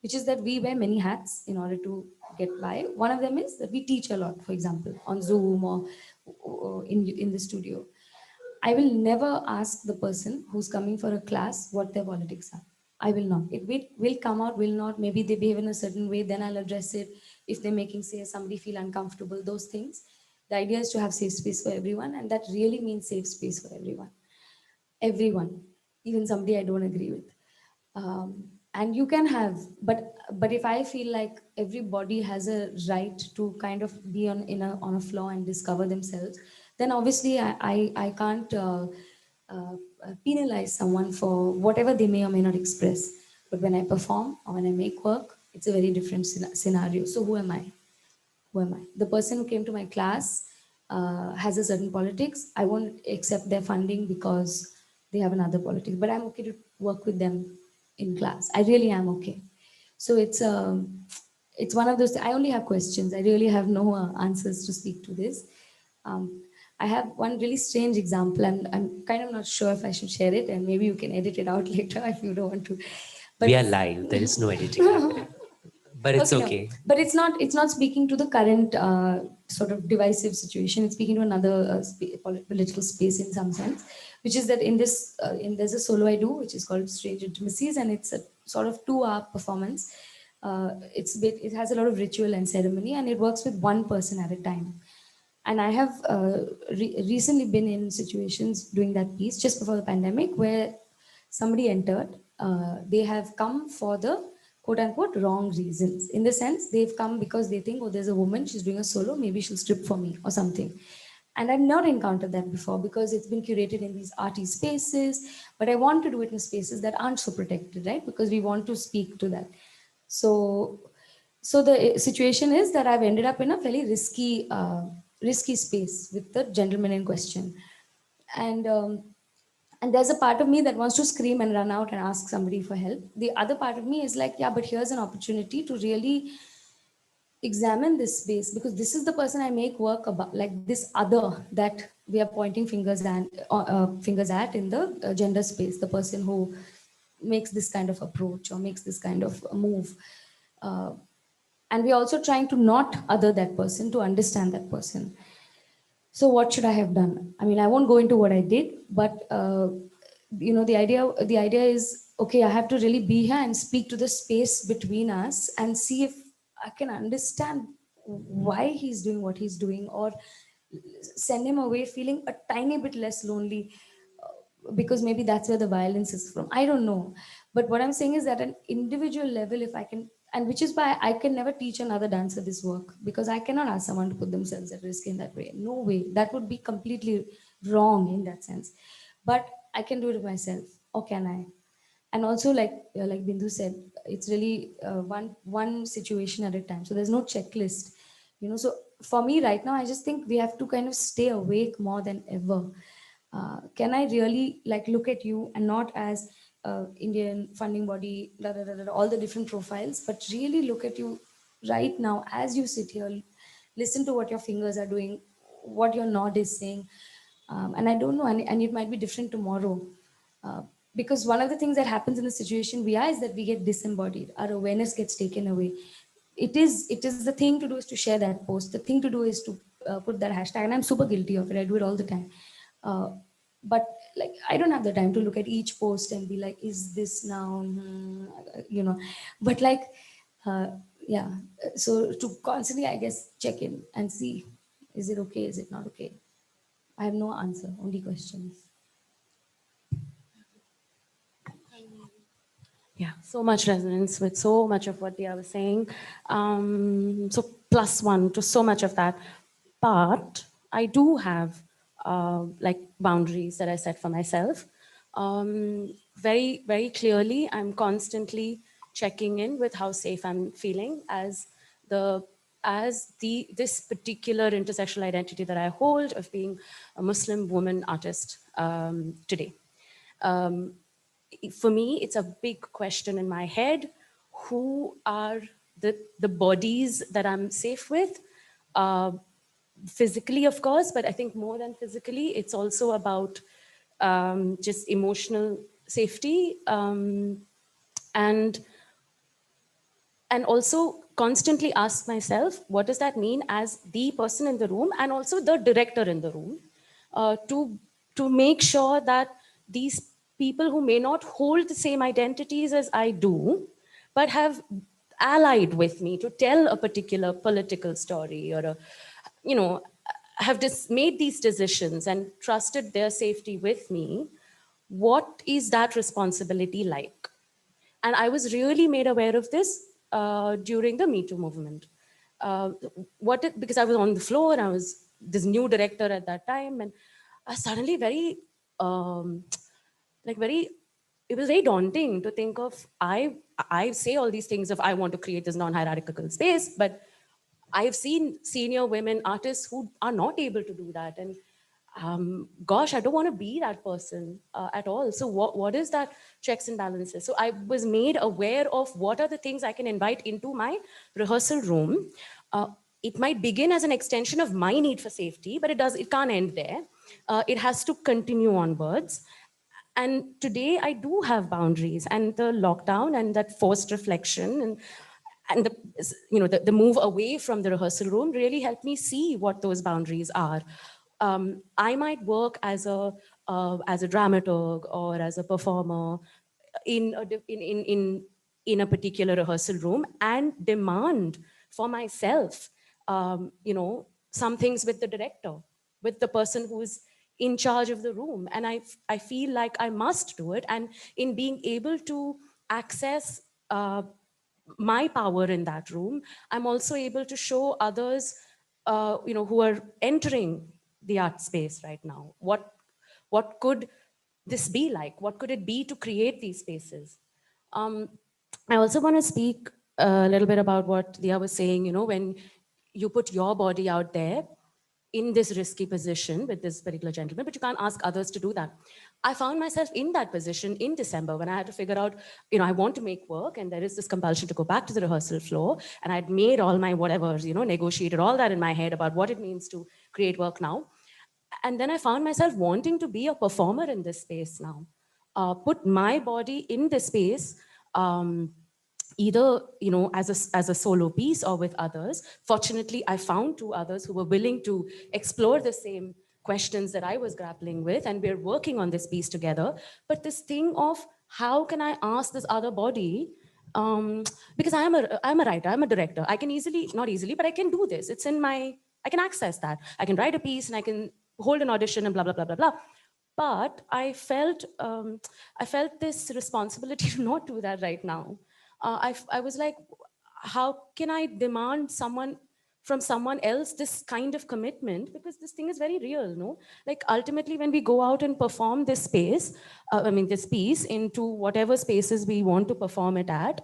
Which is that we wear many hats in order to get by. One of them is that we teach a lot, for example, on Zoom or in the studio. I will never ask the person who's coming for a class what their politics are. I will not. It will come out, will not. Maybe they behave in a certain way, then I'll address it. If they're making, say, somebody feel uncomfortable, those things. The idea is to have safe space for everyone, and that really means safe space for everyone. Everyone, even somebody I don't agree with. And you can have, but if I feel like everybody has a right to kind of be on a floor and discover themselves, then obviously I can't penalize someone for whatever they may or may not express. But when I perform or when I make work, it's a very different scenario. So who am I? Who am I? The person who came to my class has a certain politics. I won't accept their funding because they have another politics, but I'm okay to work with them in class. I really am okay. So it's one of those. I only have questions. I really have no answers to speak to this. I have one really strange example, and I'm kind of not sure if I should share it, and maybe you can edit it out later if you don't want to. But We are live. There is no editing happening. But it's no. okay. But it's not speaking to the current sort of divisive situation. It's speaking to another political space in some sense, which is that in this there's a solo I do which is called Strange Intimacies, and it's a sort of 2-hour performance. It has a lot of ritual and ceremony, and it works with one person at a time. And I have recently been in situations doing that piece just before the pandemic where somebody entered. They have come for the quote unquote wrong reasons. In the sense, they've come because they think, oh, there's a woman, she's doing a solo, maybe she'll strip for me or something. And I've not encountered that before because it's been curated in these arty spaces. But I want to do it in spaces that aren't so protected, right? Because we want to speak to that. So the situation is that I've ended up in a fairly risky space with the gentleman in question, and and there's a part of me that wants to scream and run out and ask somebody for help. The other part of me is like, yeah, but here's an opportunity to really examine this space, because this is the person I make work about, like this other that we are pointing fingers at in the gender space, the person who makes this kind of approach or makes this kind of move. Uh, and we're also trying to not other that person, to understand that person. So what should I have done? I mean, I won't go into what I did, but the idea is, okay, I have to really be here and speak to the space between us and see if I can understand why he's doing what he's doing, or send him away feeling a tiny bit less lonely, because maybe that's where the violence is from. I don't know. But what I'm saying is that an individual level, if I can, and which is why I can never teach another dancer this work, because I cannot ask someone to put themselves at risk in that way. No way. That would be completely wrong in that sense. But I can do it myself. Or can I? And also, like Bindhu said, it's really one situation at a time. So there's no checklist. So for me right now, I just think we have to kind of stay awake more than ever. Can I really look at you and not as Indian funding body, all the different profiles, but really look at you right now as you sit here, listen to what your fingers are doing, what your nod is saying. And I don't know, and it might be different tomorrow. Uh, because one of the things that happens in the situation we are is that we get disembodied, our awareness gets taken away. It is the thing to do is to share that post, the thing to do is to put that hashtag, and I'm super guilty of it, I do it all the time. uh, but I don't have the time to look at each post and be like, is this now but uh, yeah, so to constantly, I guess, check in and see, is it okay, is it not okay? I have no answer, only questions. Yeah, so much resonance with so much of what Diya was saying. So +1 to so much of that. But I do have boundaries that I set for myself. Very, very clearly, I'm constantly checking in with how safe I'm feeling as this particular intersectional identity that I hold of being a Muslim woman artist today. For me, it's a big question in my head. Who are the bodies that I'm safe with? Physically, of course, but I think more than physically, it's also about just emotional safety, and also constantly ask myself, what does that mean as the person in the room and also the director in the room, to make sure that these people who may not hold the same identities as I do, but have allied with me to tell a particular political story, or have just made these decisions and trusted their safety with me, what is that responsibility like? And I was really made aware of this during the Me Too movement. Because I was on the floor and I was this new director at that time, and I suddenly um, very, it was very daunting to think of, I say all these things of I want to create this non-hierarchical space, but I've seen senior women artists who are not able to do that. And gosh, I don't want to be that person at all. So what is that checks and balances? So I was made aware of what are the things I can invite into my rehearsal room. it might begin as an extension of my need for safety, but it can't end there. It has to continue onwards. And today I do have boundaries, and the lockdown and that forced reflection and the move away from the rehearsal room really helped me see what those boundaries are. I might work as a dramaturg or as a performer in a, in a particular rehearsal room and demand for myself, some things with the director, with the person who's in charge of the room. And I feel like I must do it. And in being able to access my power in that room, I'm also able to show others, who are entering the art space right now, what could this be like? What could it be to create these spaces? I also want to speak a little bit about what Diya was saying, when you put your body out there in this risky position with this particular gentleman, but you can't ask others to do that. I found myself in that position in December when I had to figure out, I want to make work, and there is this compulsion to go back to the rehearsal floor. And I'd made all my whatevers, negotiated all that in my head about what it means to create work now. And then I found myself wanting to be a performer in this space now, put my body in this space, either as a solo piece or with others. Fortunately, I found two others who were willing to explore the same questions that I was grappling with, and we're working on this piece together. But this thing of how can I ask this other body, because I'm a writer, I'm a director, I can easily, not easily, but I can do this. It's in my, I can access that. I can write a piece and I can hold an audition and blah, blah, blah, blah, blah. But I felt this responsibility to not do that right now. I was like, how can I demand from someone else this kind of commitment? Because this thing is very real, no? Like ultimately, when we go out and perform this space, this piece into whatever spaces we want to perform it at,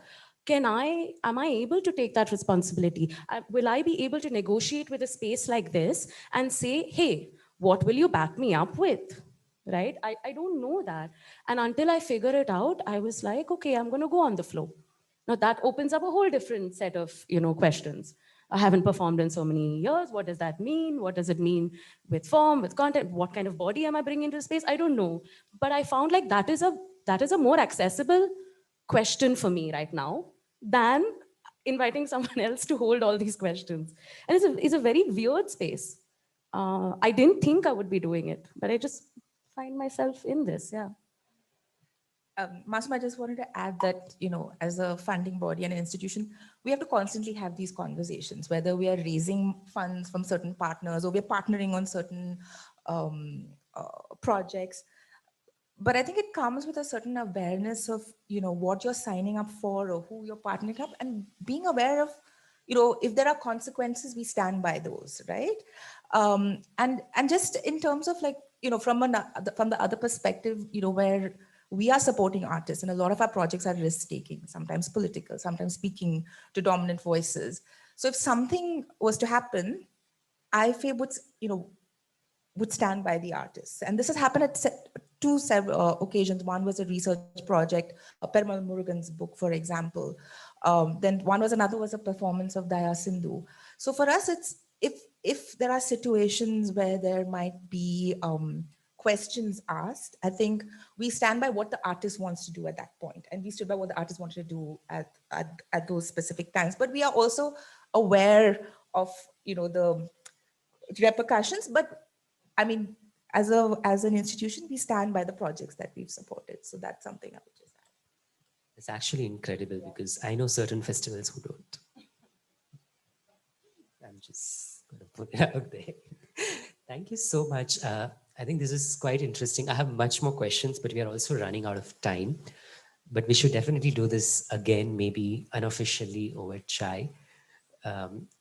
am I able to take that responsibility? Will I be able to negotiate with a space like this and say, hey, what will you back me up with? Right? I don't know that. And until I figure it out, I was like, okay, I'm going to go on the flow. Now that opens up a whole different set of, questions. I haven't performed in so many years. What does that mean? What does it mean with form, with content? What kind of body am I bringing into space? I don't know. But I found like that is a more accessible question for me right now than inviting someone else to hold all these questions. And it's a very weird space. I didn't think I would be doing it, but I just find myself in this. Yeah. Masoom, I just wanted to add that, as a funding body and an institution, we have to constantly have these conversations, whether we are raising funds from certain partners or we're partnering on certain projects. But I think it comes with a certain awareness of, what you're signing up for or who you're partnering up, and being aware of, if there are consequences, we stand by those, right? And just in terms of like, from the other perspective, where we are supporting artists, and a lot of our projects are risk-taking, sometimes political, sometimes speaking to dominant voices. So if something was to happen, IFA would stand by the artists. And this has happened at several occasions. One was a research project, Perumal Murugan's book, for example. Then another was a performance of Diya Naidu. So for us, it's if there are situations where there might be questions asked, I think we stand by what the artist wants to do at that point, and we stood by what the artist wanted to do at those specific times. But we are also aware of the repercussions. But I mean, as an institution, we stand by the projects that we've supported. So that's something I would just add. It's actually incredible because I know certain festivals who don't. I'm just going to put it out there. Thank you so much. I think this is quite interesting. I have much more questions, but we are also running out of time. But we should definitely do this again, maybe unofficially over chai.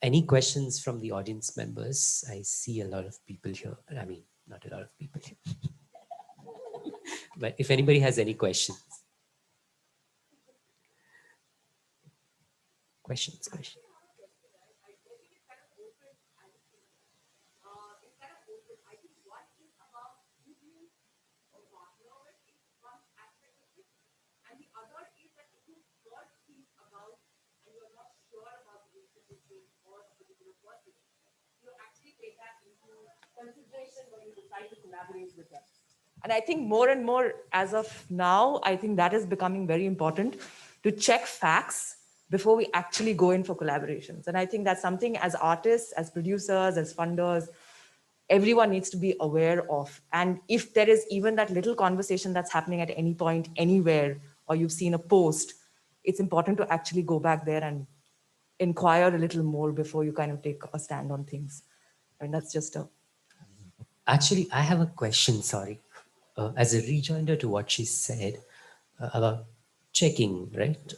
Any questions from the audience members? I see a lot of people here. I mean, not a lot of people here. But if anybody has any questions. Questions. consideration when you decide to collaborate with them. And I think more and more as of now, I think that is becoming very important to check facts before we actually go in for collaborations. And I think that's something as artists, as producers, as funders, everyone needs to be aware of. And if there is even that little conversation that's happening at any point, anywhere, or you've seen a post, it's important to actually go back there and inquire a little more before you kind of take a stand on things. And that's just a... Actually, I have a question, sorry. As a rejoinder to what she said about checking, right?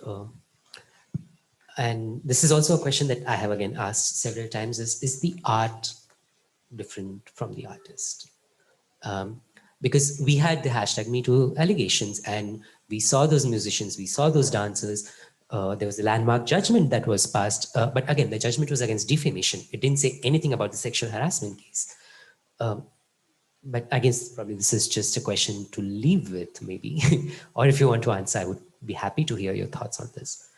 And this is also a question that I have again asked several times is the art different from the artist? Because we had the hashtag #MeToo allegations and we saw those musicians, we saw those dancers. There was a landmark judgment that was passed. But again, the judgment was against defamation. It didn't say anything about the sexual harassment case. But I guess probably this is just a question to leave with maybe. Or if you want to answer, I would be happy to hear your thoughts on this.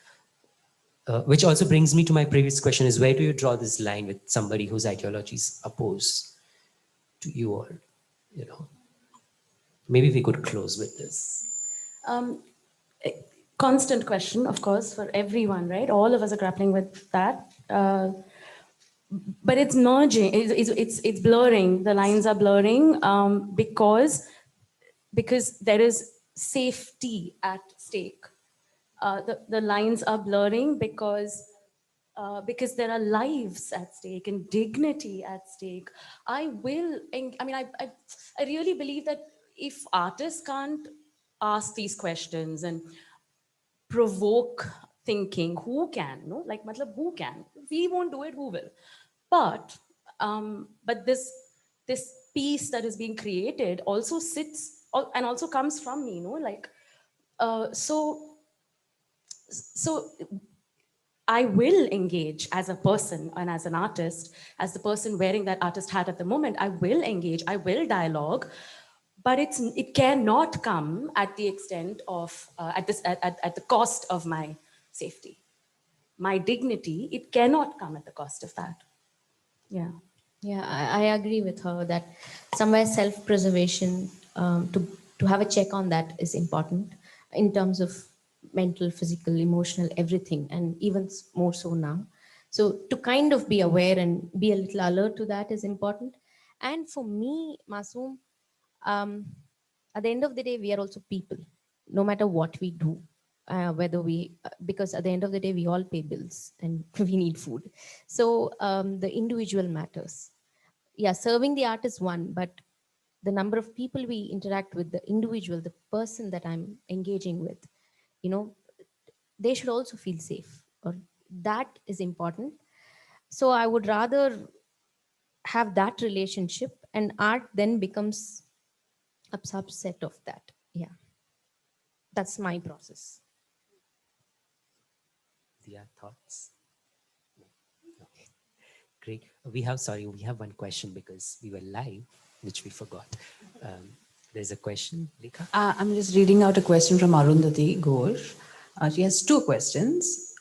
Which also brings me to my previous question is where do you draw this line with somebody whose ideologies oppose to you or, you know, maybe we could close with this. Constant question, of course, for everyone, right? All of us are grappling with that. But it's merging, it's blurring. The lines are blurring because there is safety at stake. The lines are blurring because there are lives at stake and dignity at stake. I really believe that if artists can't ask these questions and provoke thinking, who can? No, like, matlab, who can? We won't do it. Who will? But this piece that is being created also sits and also comes from me. No, like, so I will engage as a person and as an artist, as the person wearing that artist hat at the moment. I will engage. I will dialogue. But it cannot come at the extent of at the cost of my safety, my dignity. It cannot come at the cost of that. Yeah. Yeah, I agree with her that somewhere self-preservation, to have a check on that is important in terms of mental, physical, emotional, everything, and even more so now. So to kind of be aware and be a little alert to that is important. And for me, Masoom, at the end of the day, we are also people, no matter what we do. Whether we, because at the end of the day, we all pay bills and we need food. So the individual matters. Yeah, serving the art is one, but the number of people we interact with, the individual, the person that I'm engaging with, you know, they should also feel safe. Or that is important. So I would rather have that relationship, and art then becomes a subset of that. Yeah, that's my process. Diya, thoughts? Okay. Great. We have one question because we were live, which we forgot. There's a question, Lekha? I'm just reading out a question from Arundhati Ghosh. She has two questions.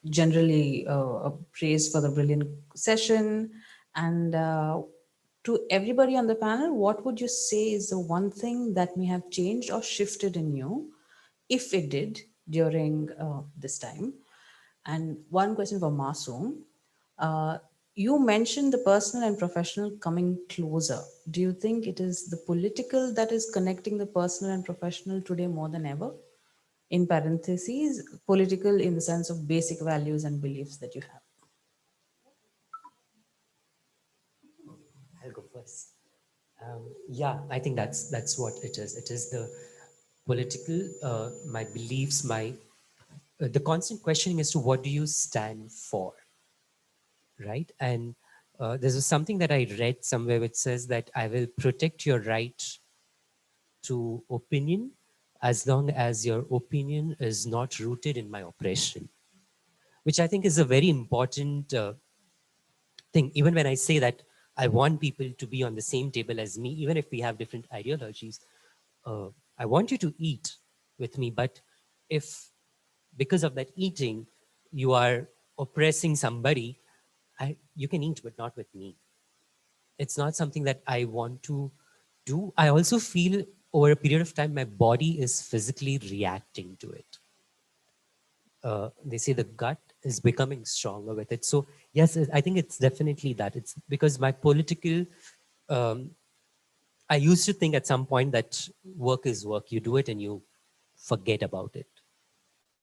Generally, a praise for the brilliant session. And to everybody on the panel, what would you say is the one thing that may have changed or shifted in you, if it did, during this time? And one question for Masoom. You mentioned the personal and professional coming closer. Do you think it is the political that is connecting the personal and professional today more than ever? In parentheses, political in the sense of basic values and beliefs that you have. I'll go first. Yeah, I think that's what it is. It is the political, my beliefs, the constant questioning as to what do you stand for, right? And there's something that I read somewhere which says that I will protect your right to opinion as long as your opinion is not rooted in my oppression, which I think is a very important thing. Even when I say that I want people to be on the same table as me, even if we have different ideologies, I want you to eat with me. But if because of that eating, you are oppressing somebody, you can eat, but not with me. It's not something that I want to do. I also feel over a period of time, my body is physically reacting to it. They say the gut is becoming stronger with it. So yes, I think it's definitely that. It's because my political, I used to think at some point that work is work. You do it and you forget about it.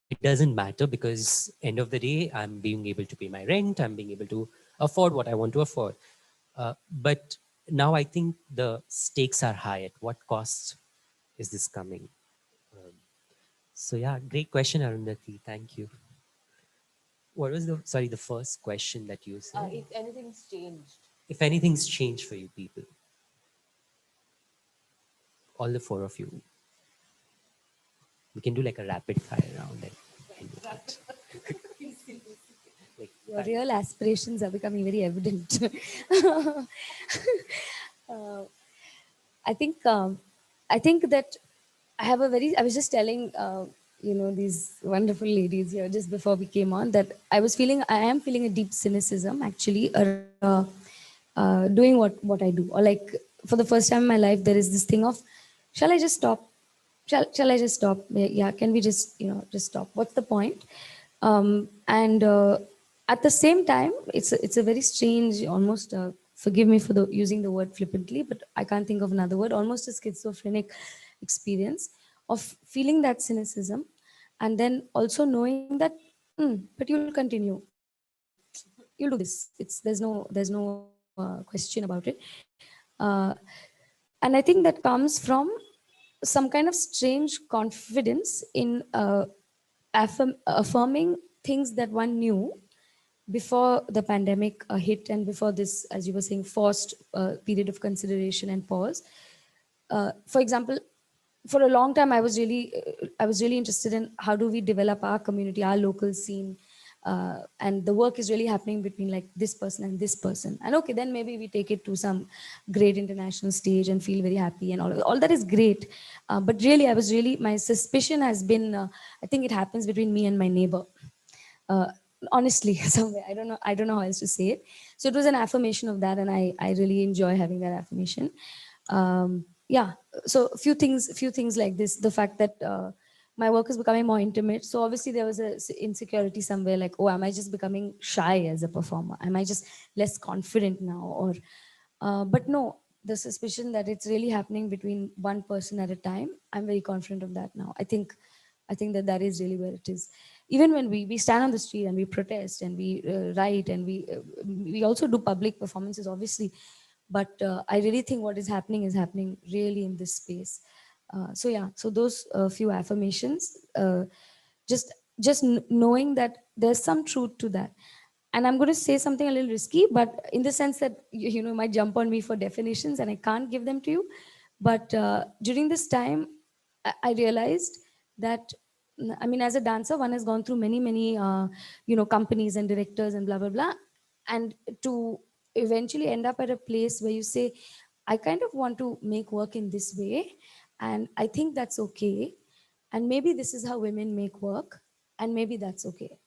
It doesn't matter because end of the day, I'm being able to pay my rent. I'm being able to afford what I want to afford. But now I think the stakes are high. At what cost is this coming? So yeah, great question, Arundhati. Thank you. What was the first question that you said? If anything's changed. If anything's changed for you people, all the four of you, we can do like a rapid fire round. Your real aspirations are becoming very evident. I think that I have a very. I was just telling these wonderful ladies here just before we came on that I am feeling a deep cynicism actually around doing what I do, or like for the first time in my life there is this thing of, shall I just stop? Shall I just stop? Yeah, can we just just stop? What's the point? And at the same time, it's a very strange, almost forgive me for the using the word flippantly, but I can't think of another word. Almost a schizophrenic experience of feeling that cynicism, and then also knowing that, but you'll continue. You'll do this. There's no question about it. And I think that comes from some kind of strange confidence in affirming things that one knew before the pandemic hit, and before this, as you were saying, forced period of consideration and pause. For example, for a long time, I was really interested in how do we develop our community, our local scene, and the work is really happening between like this person and this person. And okay, then maybe we take it to some great international stage and feel very happy, and all that is great. But really, my suspicion has been, I think it happens between me and my neighbor. Uh, honestly, somewhere I don't know how else to say it. So it was an affirmation of that, and I really enjoy having that affirmation. Yeah, so a few things like this, the fact that my work is becoming more intimate. So obviously there was a insecurity somewhere, like, oh, am I just becoming shy as a performer? Am I just less confident now? Or but no, the suspicion that it's really happening between one person at a time, I'm very confident of that now. I think that that is really where it is. Even when we stand on the street and we protest and we write, and we also do public performances, obviously. But I really think what is happening really in this space. So yeah, so those few affirmations, just knowing that there's some truth to that. And I'm going to say something a little risky, but in the sense that you might jump on me for definitions and I can't give them to you. But during this time, I realized that, I mean, as a dancer, one has gone through many companies and directors and blah blah blah, and to eventually end up at a place where you say, I kind of want to make work in this way, and I think that's okay, and maybe this is how women make work, and maybe that's okay.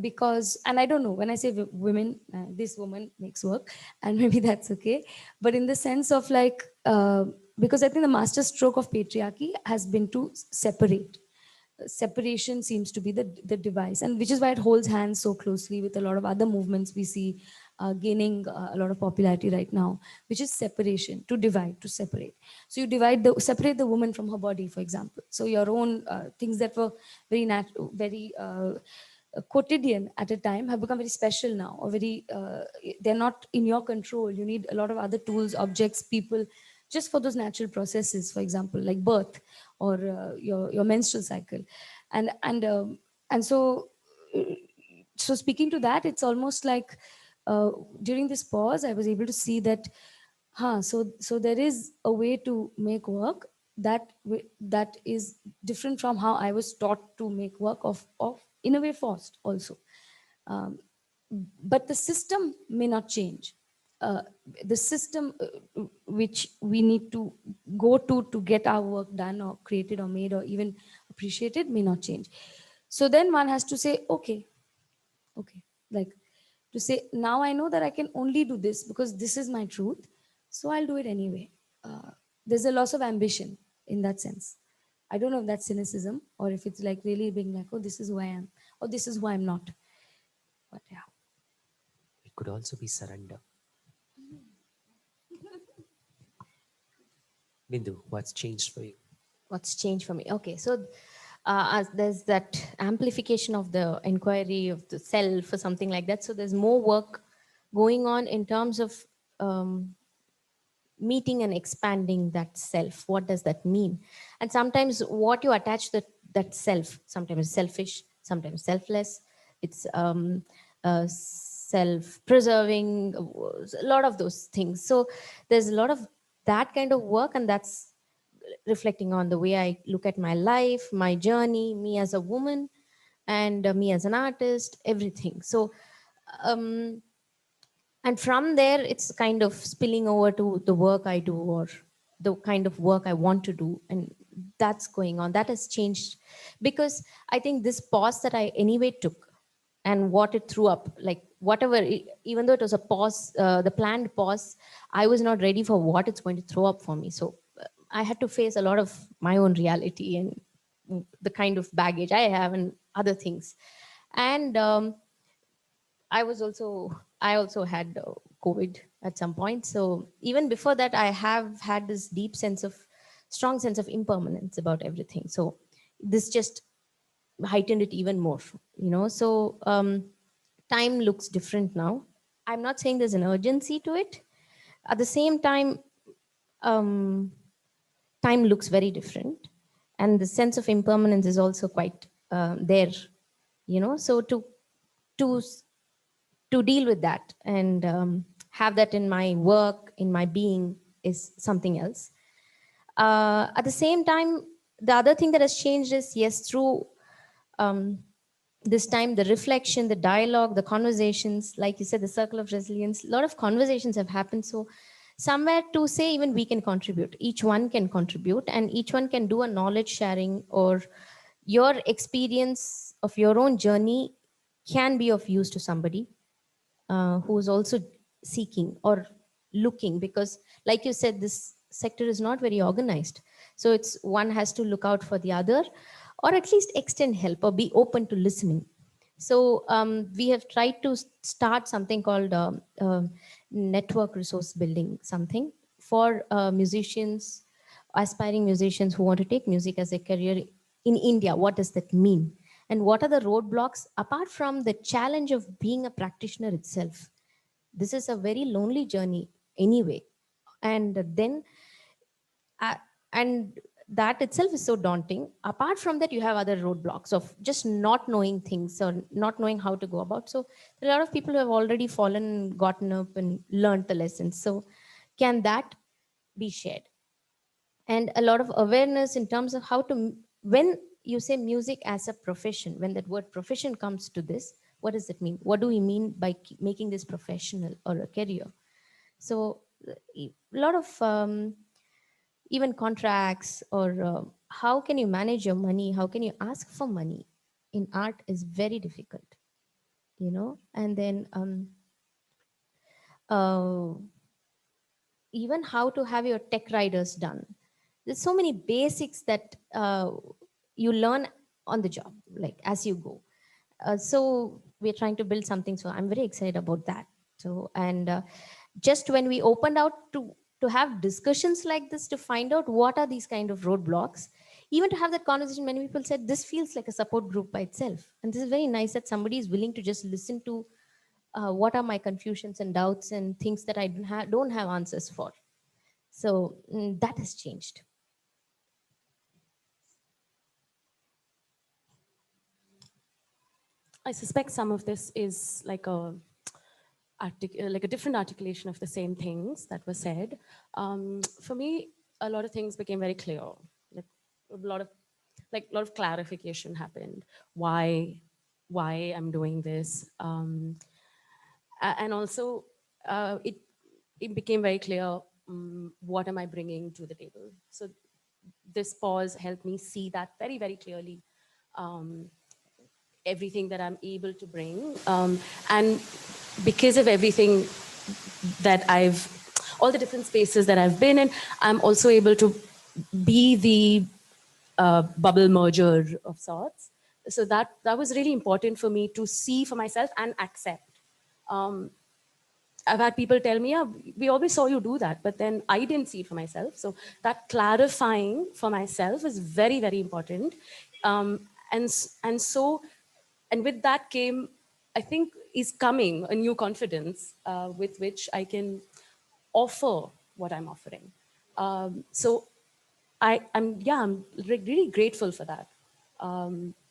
Because, and I don't know, when I say women, this woman makes work, and maybe that's okay. But in the sense of like, because I think the master stroke of patriarchy has been to separate. Separation seems to be the device, and which is why it holds hands so closely with a lot of other movements we see gaining a lot of popularity right now, which is separation, to divide, to separate. So you separate the woman from her body, for example. So your own things that were very very quotidian at a time have become very special now, or very they're not in your control. You need a lot of other tools, objects, people, just for those natural processes, for example, like birth, or your menstrual cycle. And so so speaking to that, it's almost like during this pause I was able to see that, so there is a way to make work that is different from how I was taught to make work, of in a way forced also. um, but the system may not change. The system which we need to go to get our work done or created or made or even appreciated may not change. So then one has to say, okay, like, to say, now I know that I can only do this because this is my truth. So I'll do it anyway. There's a loss of ambition in that sense. I don't know if that's cynicism or if it's like really being like, oh, this is who I am, or this is who I'm not. But yeah. It could also be surrender. Bindhu, what's changed for you? What's changed for me? Okay, so as there's that amplification of the inquiry of the self or something like that. So there's more work going on in terms of meeting and expanding that self. What does that mean? And sometimes what you attach that self, sometimes selfish, sometimes selfless. It's self-preserving, a lot of those things. So there's a lot of that kind of work, and that's reflecting on the way I look at my life, my journey, me as a woman, and me as an artist, everything. So and from there it's kind of spilling over to the work I do, or the kind of work I want to do, and that's going on. That has changed because I think this pause that I anyway took and what it threw up, like whatever, even though it was a pause, the planned pause, I was not ready for what it's going to throw up for me. So I had to face a lot of my own reality and the kind of baggage I have and other things. And I also had COVID at some point. So even before that, I have had this strong sense of impermanence about everything. So this just heightened it even more, So time looks different now. I'm not saying there's an urgency to it. At the same time, time looks very different, and the sense of impermanence is also quite there, So to to deal with that and have that in my work, in my being, is something else. At the same time, the other thing that has changed is, yes, through this time, the reflection, the dialogue, the conversations, like you said, the circle of resilience, a lot of conversations have happened. So somewhere to say even we can contribute, each one can contribute, and each one can do a knowledge sharing, or your experience of your own journey can be of use to somebody who is also seeking or looking, because like you said, this sector is not very organized. So it's one has to look out for the other, or at least extend help or be open to listening. So we have tried to start something called network resource building, something for musicians, aspiring musicians who want to take music as a career in India. What does that mean? And what are the roadblocks apart from the challenge of being a practitioner itself? This is a very lonely journey anyway. And then, uh, and that itself is so daunting. Apart from that, you have other roadblocks of just not knowing things or not knowing how to go about. So there are a lot of people who have already fallen, gotten up, and learned the lessons. So can that be shared? And a lot of awareness in terms of how to, when you say music as a profession, when that word profession comes to this, what does it mean? What do we mean by making this professional or a career? So a lot of even contracts, or how can you manage your money, how can you ask for money in art is very difficult, and then uh, even how to have your tech riders done. There's so many basics that you learn on the job, like as you go. So we're trying to build something. So I'm very excited about that. So, and just when we opened out to have discussions like this, to find out what are these kind of roadblocks, even to have that conversation, many people said this feels like a support group by itself. And this is very nice that somebody is willing to just listen to what are my confusions and doubts and things that I don't have answers for. So that has changed. I suspect some of this is like like a different articulation of the same things that were said. For me, a lot of things became very clear. Like a lot of clarification happened. Why I'm doing this, and also it became very clear, what am I bringing to the table. So this pause helped me see that very, very clearly. Everything that I'm able to bring, and because of everything that all the different spaces that I've been in, I'm also able to be the bubble merger of sorts. So that was really important for me to see for myself and accept. I've had people tell me, yeah, we always saw you do that, but then I didn't see it for myself. So that clarifying for myself is very, very important. And with that came, I think, is coming a new confidence with which I can offer what I'm offering. So I'm really grateful for that.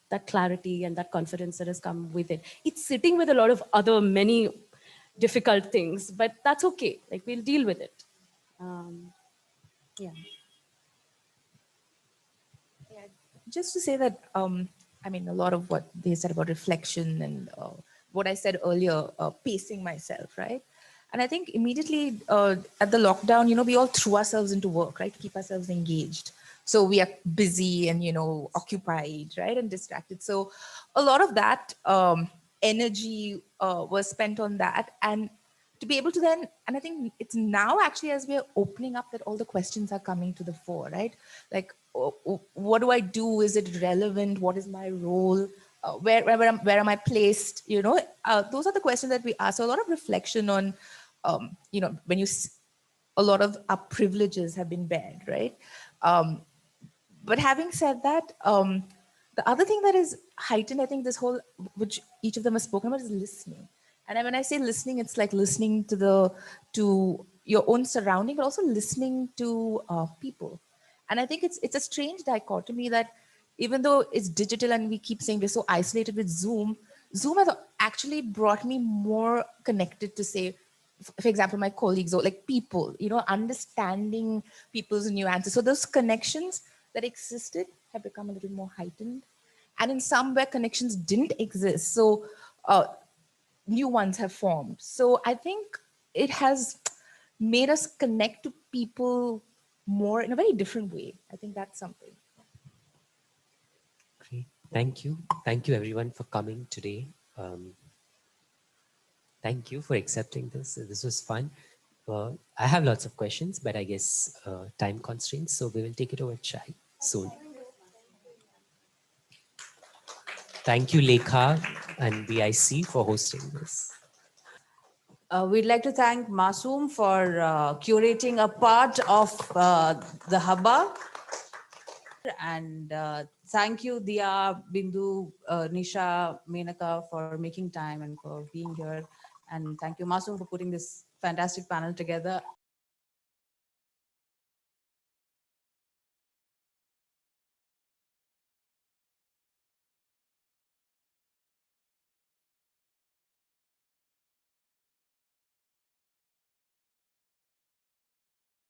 That clarity and that confidence that has come with it. It's sitting with a lot of other many difficult things, but that's okay. Like, we'll deal with it. Yeah. Just to say that, I mean, a lot of what they said about reflection and what I said earlier, pacing myself, right? And I think immediately at the lockdown, we all threw ourselves into work, right? To keep ourselves engaged. So we are busy and, occupied, right? And distracted. So a lot of that energy was spent on that. And to be able to then, and I think it's now actually as we're opening up that all the questions are coming to the fore, right? Like, what do I do? Is it relevant? What is my role? Where am I placed? Those are the questions that we ask. So a lot of reflection on, when a lot of our privileges have been bared, right? But having said that, the other thing that is heightened, I think this whole, which each of them has spoken about, is listening. And when I say listening, it's like listening to your own surrounding, but also listening to people. And I think it's a strange dichotomy that even though it's digital and we keep saying we're so isolated with Zoom has actually brought me more connected to, say, for example, my colleagues or like people, understanding people's nuances. So those connections that existed have become a little more heightened. And in some where connections didn't exist, so new ones have formed. So I think it has made us connect to people more in a very different way. I think that's something. Great. Thank you. Thank you everyone for coming today. Thank you for accepting this. This was fun. I have lots of questions, but I guess time constraints, so we will take it over chai soon. Thank you, Lekha and BIC for hosting this. We'd like to thank Masoom for curating a part of the Hub'ba. And thank you, Diya, Bindhu, Nisha, Menaka, for making time and for being here. And thank you, Masoom, for putting this fantastic panel together.